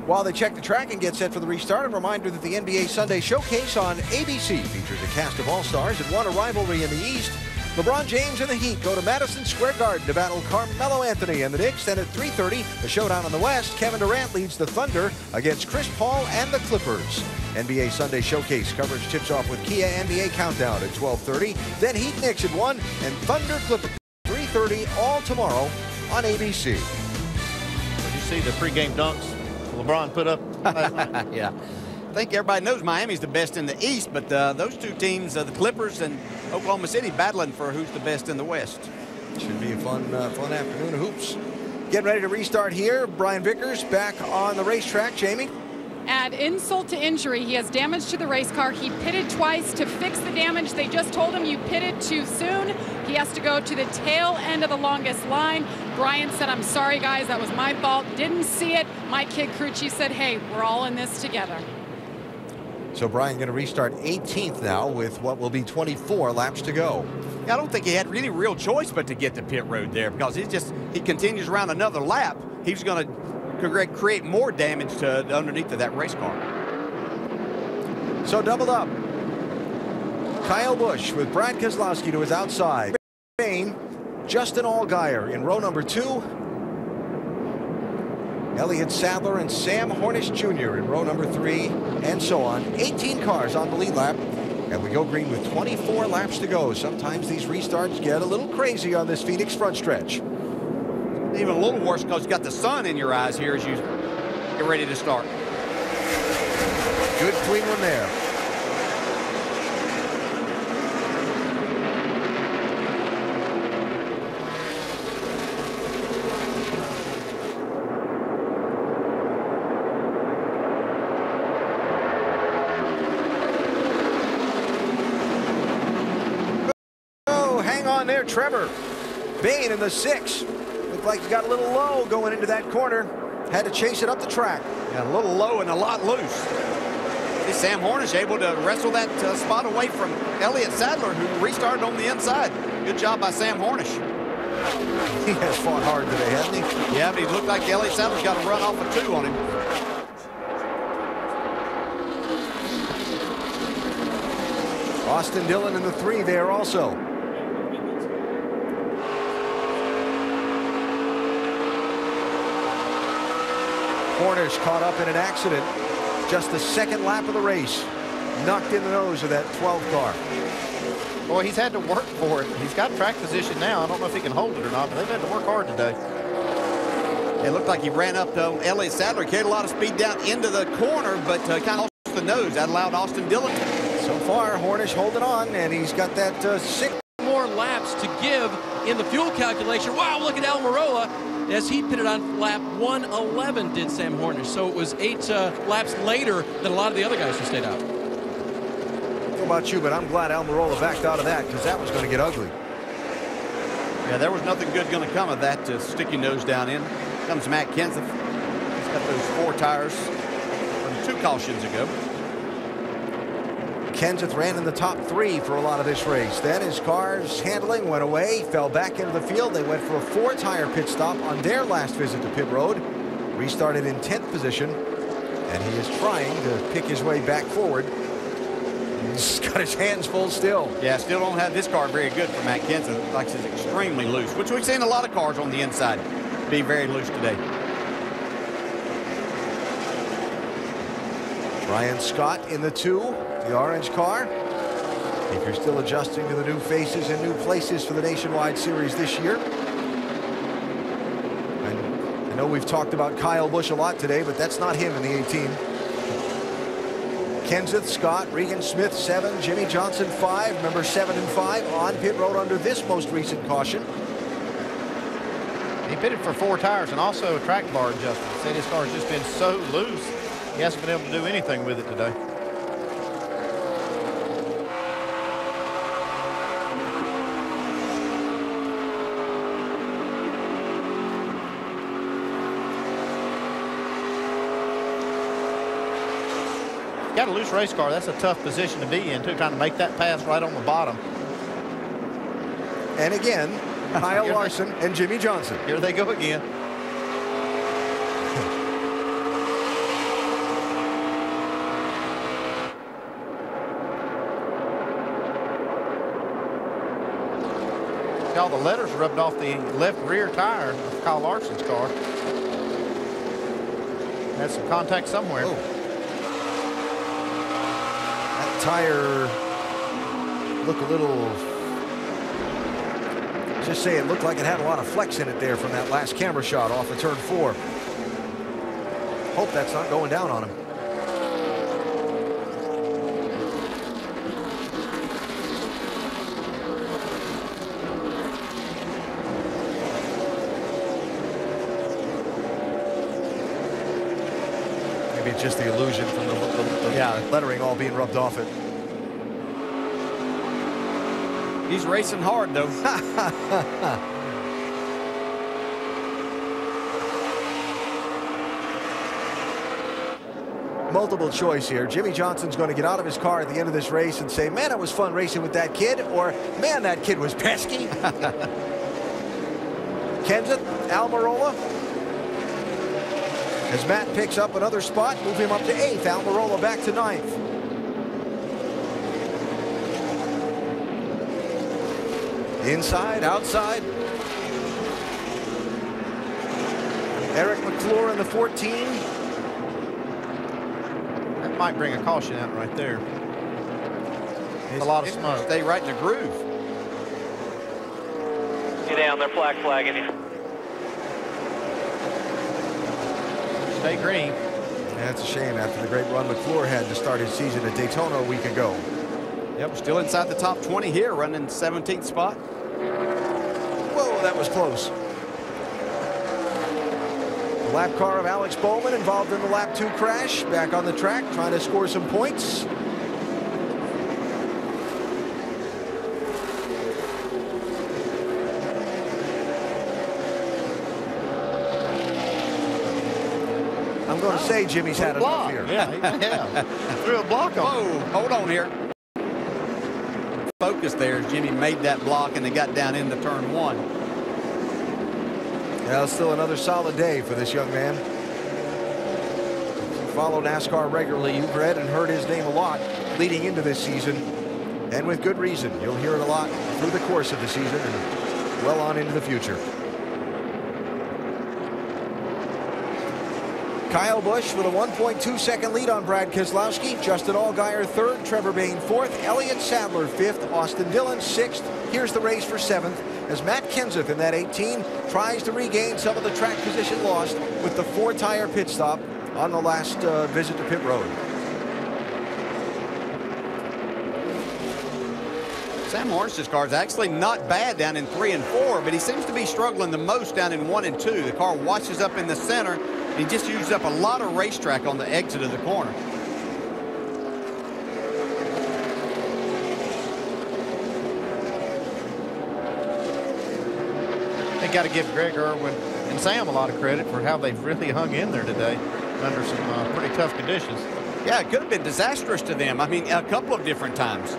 B: While they check the track and get set for the restart, a reminder that the NBA Sunday Showcase on ABC features a cast of all-stars that won a rivalry in the East. LeBron James and the Heat go to Madison Square Garden to battle Carmelo Anthony and the Knicks. Then at 3:30, the showdown in the West. Kevin Durant leads the Thunder against Chris Paul and the Clippers. NBA Sunday Showcase coverage tips off with Kia NBA Countdown at 12:30. Then Heat Knicks at 1 and Thunder Clippers 3:30 all tomorrow on ABC.
K: Did you see the pregame dunks LeBron put up last night?
D: Yeah. I think everybody knows Miami's the best in the East, but those two teams, the Clippers and Oklahoma City, battling for who's the best in the West.
B: Should be a fun afternoon of hoops. Getting ready to restart here. Brian Vickers back on the racetrack. Jamie?
U: Add insult to injury. He has damage to the race car. He pitted twice to fix the damage. They just told him you pitted too soon. He has to go to the tail end of the longest line. Brian said, I'm sorry, guys. That was my fault. Didn't see it. My kid crew chief said, hey, we're all in this together.
B: So Brian going to restart 18th now with what will be 24 laps to go.
D: Yeah, I don't think he had any real choice but to get to pit road there because he continues around another lap. He's going to create more damage to underneath of that race car.
B: So doubled up. Kyle Busch with Brad Keselowski to his outside. Bayne, Justin Allgaier in row number 2. Elliott Sadler and Sam Hornish Jr. in row number 3, and so on. 18 cars on the lead lap, and we go green with 24 laps to go. Sometimes these restarts get a little crazy on this Phoenix front stretch.
D: Even a little worse because you got the sun in your eyes here as you get ready to start.
B: Good clean one there. There, Trevor Bayne in the 6. Looked like he got a little low going into that corner. Had to chase it up the track.
D: Yeah, a little low and a lot loose. Sam Hornish able to wrestle that spot away from Elliott Sadler, who restarted on the inside. Good job by Sam Hornish.
B: He has fought hard today, hasn't he?
D: Yeah, but he looked like Elliott Sadler's got a run off of 2 on him.
B: Austin Dillon in the 3 there also. Hornish caught up in an accident. Just the 2nd lap of the race. Knocked in the nose of that 12 car.
K: Boy, he's had to work for it. He's got track position now. I don't know if he can hold it or not, but they've had to work hard today.
D: It looked like he ran up to Elliott Sadler, carried a lot of speed down into the corner, but kind of lost the nose. That allowed Austin Dillon.
B: So far, Hornish holding on, and he's got that 6
R: more laps to give in the fuel calculation. Wow, look at Almirola. As he pitted on lap 111, did Sam Hornish. So it was 8 laps later than a lot of the other guys who stayed out.
B: I don't know about you, but I'm glad Almirola backed out of that because that was going to get ugly.
D: Yeah, there was nothing good going to come of that sticky nose down in. Comes Matt Kenseth. He's got those 4 tires from 2 cautions ago.
B: Kenseth ran in the top 3 for a lot of this race. Then his car's handling went away, fell back into the field. They went for a 4-tire pit stop on their last visit to pit road. Restarted in 10th position And he is trying to pick his way back forward. He's got his hands full still.
D: Yeah, still don't have this car very good for Matt Kenseth. Like it's extremely loose, which we've seen a lot of cars on the inside be very loose today.
B: Ryan Scott in the 2, the orange car. If you're still adjusting to the new faces and new places for the Nationwide Series this year. And I know we've talked about Kyle Busch a lot today, but that's not him in the 18. Kenseth, Scott, Regan Smith 7, Jimmy Johnson 5, number 7 and 5 on pit road under this most recent caution.
K: He pitted for 4 tires and also a track bar adjustment. Said his car's just been so loose, he hasn't been able to do anything with it today. Got a loose race car. That's a tough position to be in, too, trying to make that pass right on the bottom.
B: And again, Kyle Larson and Jimmy Johnson.
K: Here they go again. All the letters rubbed off the left rear tire of Kyle Larson's car. Had some contact somewhere.
B: Oh. That tire looked a little, just say it looked like it had a lot of flex in it there from that last camera shot off of turn 4. Hope that's not going down on him. It's just the illusion from the lettering all being rubbed off it.
D: He's racing hard, though.
B: Multiple choice here. Jimmy Johnson's going to get out of his car at the end of this race and say, man, it was fun racing with that kid, or man, that kid was pesky. Kenseth, Almirola. As Matt picks up another spot, move him up to 8th. Almirola back to 9th. Inside, outside. Eric McClure in the 14.
K: That might bring a caution out right there. It's a lot of smoke.
D: Stay right in the groove.
A: Get down, they're flagging you.
K: Stay green.
B: That's a shame after the great run McClure had to start his season at Daytona a week ago.
D: Yep, still inside the top 20 here, running 17th spot.
B: Whoa, that was close. The lap car of Alex Bowman involved in the lap 2 crash, back on the track, trying to score some points. I'm going to say Jimmy's had enough here.
K: Yeah. Threw a block on.
D: Whoa, hold on here. Focus there. Jimmy made that block and they got down into turn 1.
B: Yeah, still another solid day for this young man. If you follow NASCAR regularly, you've read and heard his name a lot leading into this season, and with good reason. You'll hear it a lot through the course of the season and well on into the future. Kyle Busch with a 1.2-second lead on Brad Keselowski. Justin Allgaier 3rd, Trevor Bayne 4th, Elliott Sadler 5th, Austin Dillon 6th. Here's the race for 7th as Matt Kenseth in that 18 tries to regain some of the track position lost with the 4-tire pit stop on the last visit to pit road.
D: Sam Horn's car is actually not bad down in 3 and 4, but he seems to be struggling the most down in 1 and 2. The car washes up in the center. He just used up a lot of racetrack on the exit of the corner.
K: They got to give Greg Irwin and Sam a lot of credit for how they've really hung in there today under some pretty tough conditions.
D: Yeah, it could have been disastrous to them. I mean, a couple of different times.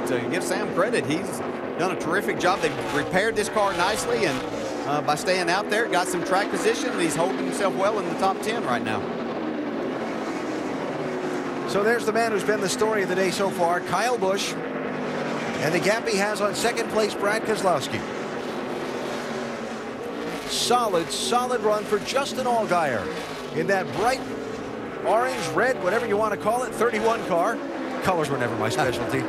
D: So give Sam credit. He's done a terrific job. They've repaired this car nicely, and by staying out there, got some track position, and he's holding himself well in the top 10 right now.
B: So there's the man who's been the story of the day so far, Kyle Busch. And the gap he has on second place, Brad Keselowski. Solid run for Justin Allgaier in that bright orange, red, whatever you want to call it, 31 car. Colors were never my specialty.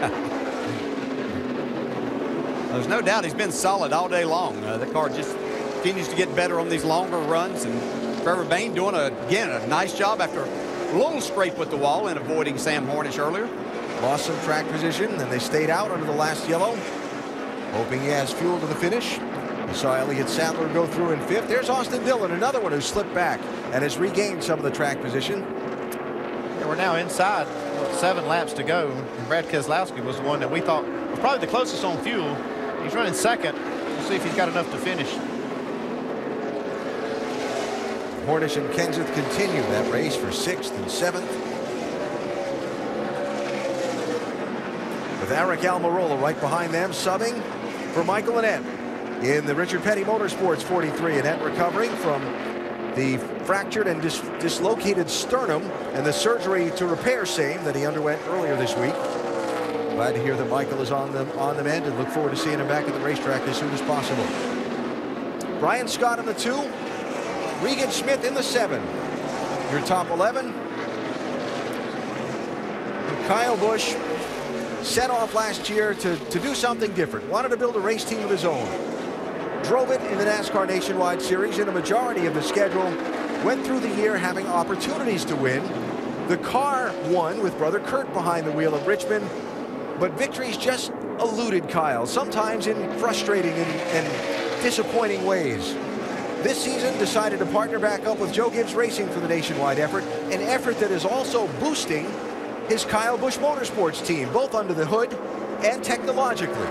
D: There's no doubt he's been solid all day long. The car just continues to get better on these longer runs, and Trevor Bayne doing, again, a nice job after a little scrape with the wall and avoiding Sam Hornish earlier.
B: Lost some track position, and they stayed out under the last yellow, hoping he has fuel to the finish. You saw Elliott Sadler go through in 5th. There's Austin Dillon, another one who slipped back and has regained some of the track position.
K: Yeah, we're now inside 7 laps to go, and Brad Keselowski was the one that we thought was probably the closest on fuel. He's running 2nd. We'll see if he's got enough to finish.
B: Hornish and Kenseth continue that race for 6th and 7th. With Eric Almirola right behind them, subbing for Michael Annett in the Richard Petty Motorsports 43. Annett recovering from the fractured and dislocated sternum and the surgery to repair same that he underwent earlier this week. Glad to hear that Michael is on the mend, and look forward to seeing him back at the racetrack as soon as possible. Brian Scott in the 2, Regan Smith in the 7. Your top 11. And Kyle Busch set off last year to do something different. Wanted to build a race team of his own. Drove it in the NASCAR Nationwide Series in a majority of the schedule. Went through the year having opportunities to win. The car won with brother Kurt behind the wheel at Richmond. But victories just eluded Kyle, sometimes in frustrating and disappointing ways. This season decided to partner back up with Joe Gibbs Racing for the nationwide effort, an effort that is also boosting his Kyle Busch Motorsports team, both under the hood and technologically.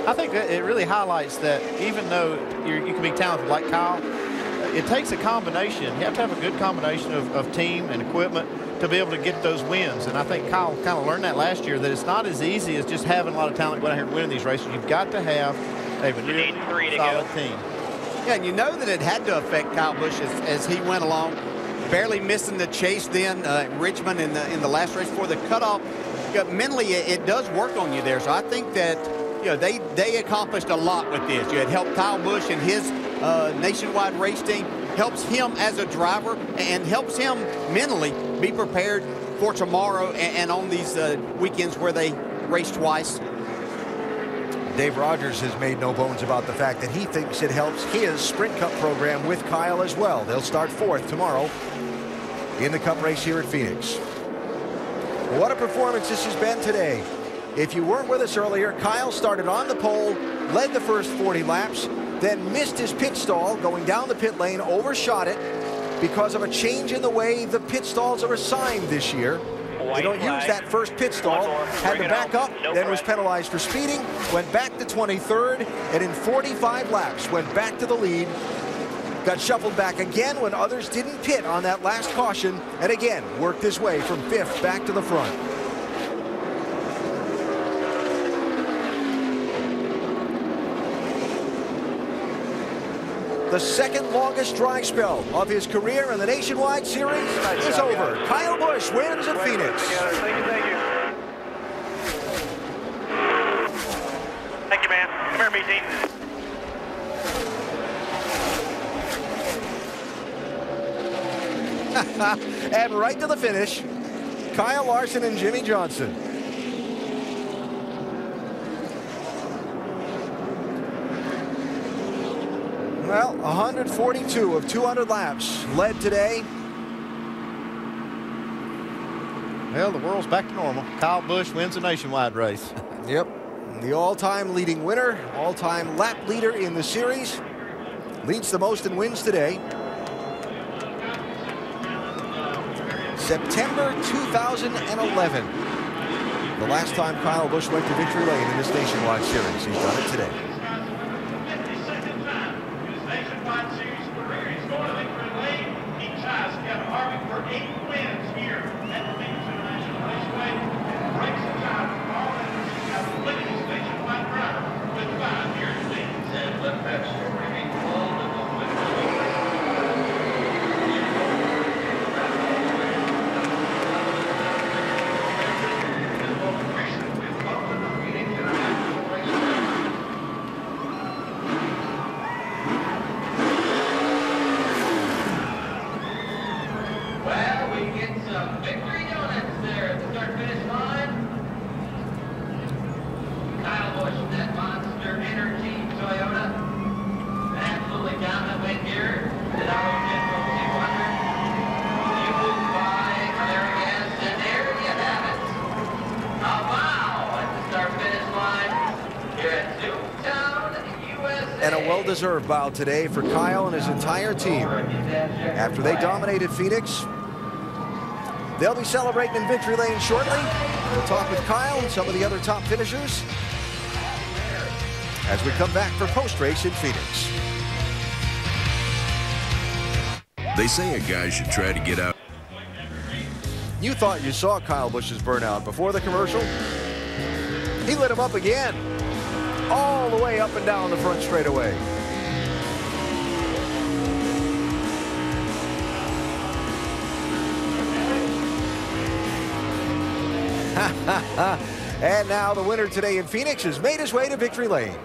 K: I think that it really highlights that even though you can be talented like Kyle, it takes a combination. You have to have a good combination of team and equipment to be able to get those wins. And I think Kyle kind of learned that last year, that it's not as easy as just having a lot of talent going out here and winning these races. You've got to have a really solid team.
D: Yeah, and you know that it had to affect Kyle Busch as he went along, barely missing the chase then Richmond in the last race before the cutoff. Mentally, it does work on you there. So I think that they accomplished a lot with this. You had helped Kyle Busch and his nationwide race team, helps him as a driver, and helps him mentally be prepared for tomorrow and on these weekends where they race twice.
B: Dave Rogers has made no bones about the fact that he thinks it helps his Sprint Cup program with Kyle as well. They'll start 4th tomorrow in the Cup race here at Phoenix. What a performance this has been today. If you weren't with us earlier, Kyle started on the pole, led the first 40 laps, then missed his pit stall going down the pit lane, overshot it because of a change in the way the pit stalls are assigned this year. They don't use that first pit stall, had to back up, then was penalized for speeding, went back to 23rd, and in 45 laps went back to the lead, got shuffled back again when others didn't pit on that last caution, and again worked his way from 5th back to the front. The second longest dry spell of his career in the Nationwide Series is over. Kyle Busch wins at Phoenix.
F: Thank you. Thank you, man. Come here, BT.
B: And right to the finish, Kyle Larson and Jimmy Johnson. Well, 142 of 200 laps led today.
K: Well, the world's back to normal. Kyle Busch wins a nationwide race.
B: Yep. The all-time leading winner, all-time lap leader in the series. Leads the most in wins today. September 2011. The last time Kyle Busch went to victory lane in this nationwide series. He's done it today. well-deserved bow today for Kyle and his entire team. After they dominated Phoenix, they'll be celebrating in victory lane shortly. We'll talk with Kyle and some of the other top finishers as we come back for post-race in Phoenix.
P: They say a guy should try to get out.
B: You thought you saw Kyle Busch's burnout before the commercial. He lit him up again, all the way up and down the front straightaway. And now the winner today in Phoenix has made his way to victory lane.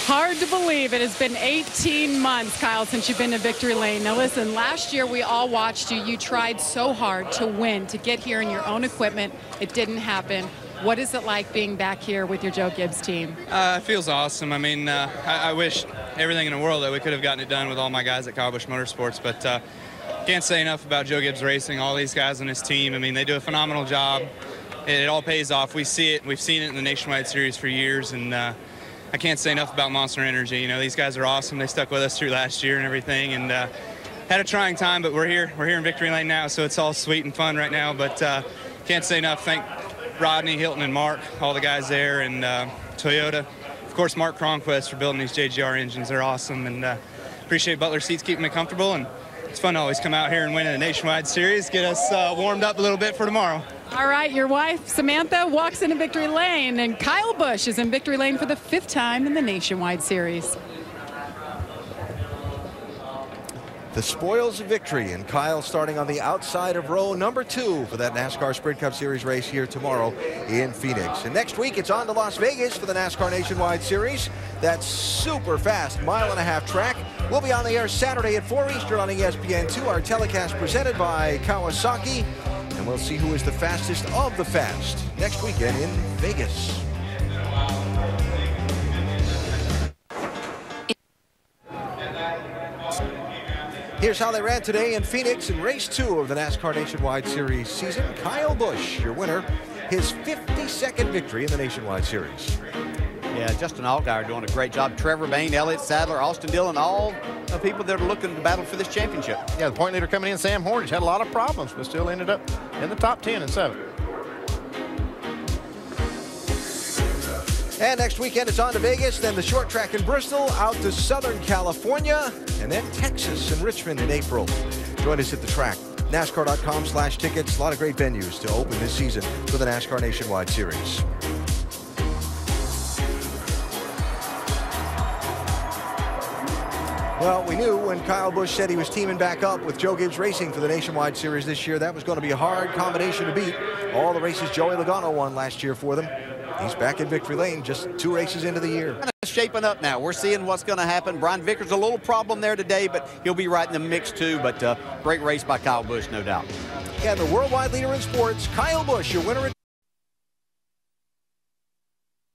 U: Hard to believe it has been 18 months, Kyle, since you've been to victory lane. Now listen, last year we all watched you. You tried so hard to win, to get here in your own equipment. It didn't happen. What is it like being back here with your Joe Gibbs team?
N: It feels awesome. I mean, I wish everything in the world that we could have gotten it done with all my guys at Kyle Busch Motorsports, but can't say enough about Joe Gibbs Racing, all these guys on his team. I mean, they do a phenomenal job. It all pays off. We see it. We've seen it in the Nationwide Series for years, and I can't say enough about Monster Energy. You know, these guys are awesome. They stuck with us through last year and everything, and had a trying time, but we're here. We're here in victory lane now, so it's all sweet and fun right now. But can't say enough. Thank Rodney, Hilton, and Mark, all the guys there, and Toyota. Of course, Mark Cronquist for building these JGR engines. They're awesome, and appreciate Butler Seats keeping me comfortable. And it's fun to always come out here and win in the Nationwide Series, get us warmed up a little bit for tomorrow.
U: All right, your wife, Samantha, walks into victory lane, and Kyle Busch is in victory lane for the 5th time in the Nationwide Series.
B: The spoils of victory, and Kyle starting on the outside of row number 2 for that NASCAR Sprint Cup Series race here tomorrow in Phoenix. And next week, it's on to Las Vegas for the NASCAR Nationwide Series. That super fast mile-and-a-half track. We'll be on the air Saturday at 4 Eastern on ESPN2. Our telecast presented by Kawasaki. And we'll see who is the fastest of the fast next weekend in Vegas. Here's how they ran today in Phoenix in race 2 of the NASCAR Nationwide Series season. Kyle Busch, your winner, his 52nd victory in the Nationwide Series.
D: Yeah, Justin Allgaier doing a great job. Trevor Bayne, Elliott Sadler, Austin Dillon, all the people that are looking to battle for this championship.
K: Yeah, the point leader coming in, Sam Hornish, had a lot of problems, but still ended up in the top 10 and 7.
B: And next weekend it's on to Vegas, then the short track in Bristol, out to Southern California, and then Texas and Richmond in April. Join us at the track. NASCAR.com/tickets. A lot of great venues to open this season for the NASCAR Nationwide Series. Well, we knew when Kyle Busch said he was teaming back up with Joe Gibbs Racing for the Nationwide Series this year, that was going to be a hard combination to beat. All the races Joey Logano won last year for them. He's back in victory lane just 2 races into the year.
D: It's shaping up now. We're seeing what's going to happen. Brian Vickers a little problem there today, but he'll be right in the mix too. But great race by Kyle Busch, no doubt.
B: Yeah, the worldwide leader in sports, Kyle Busch, your winner at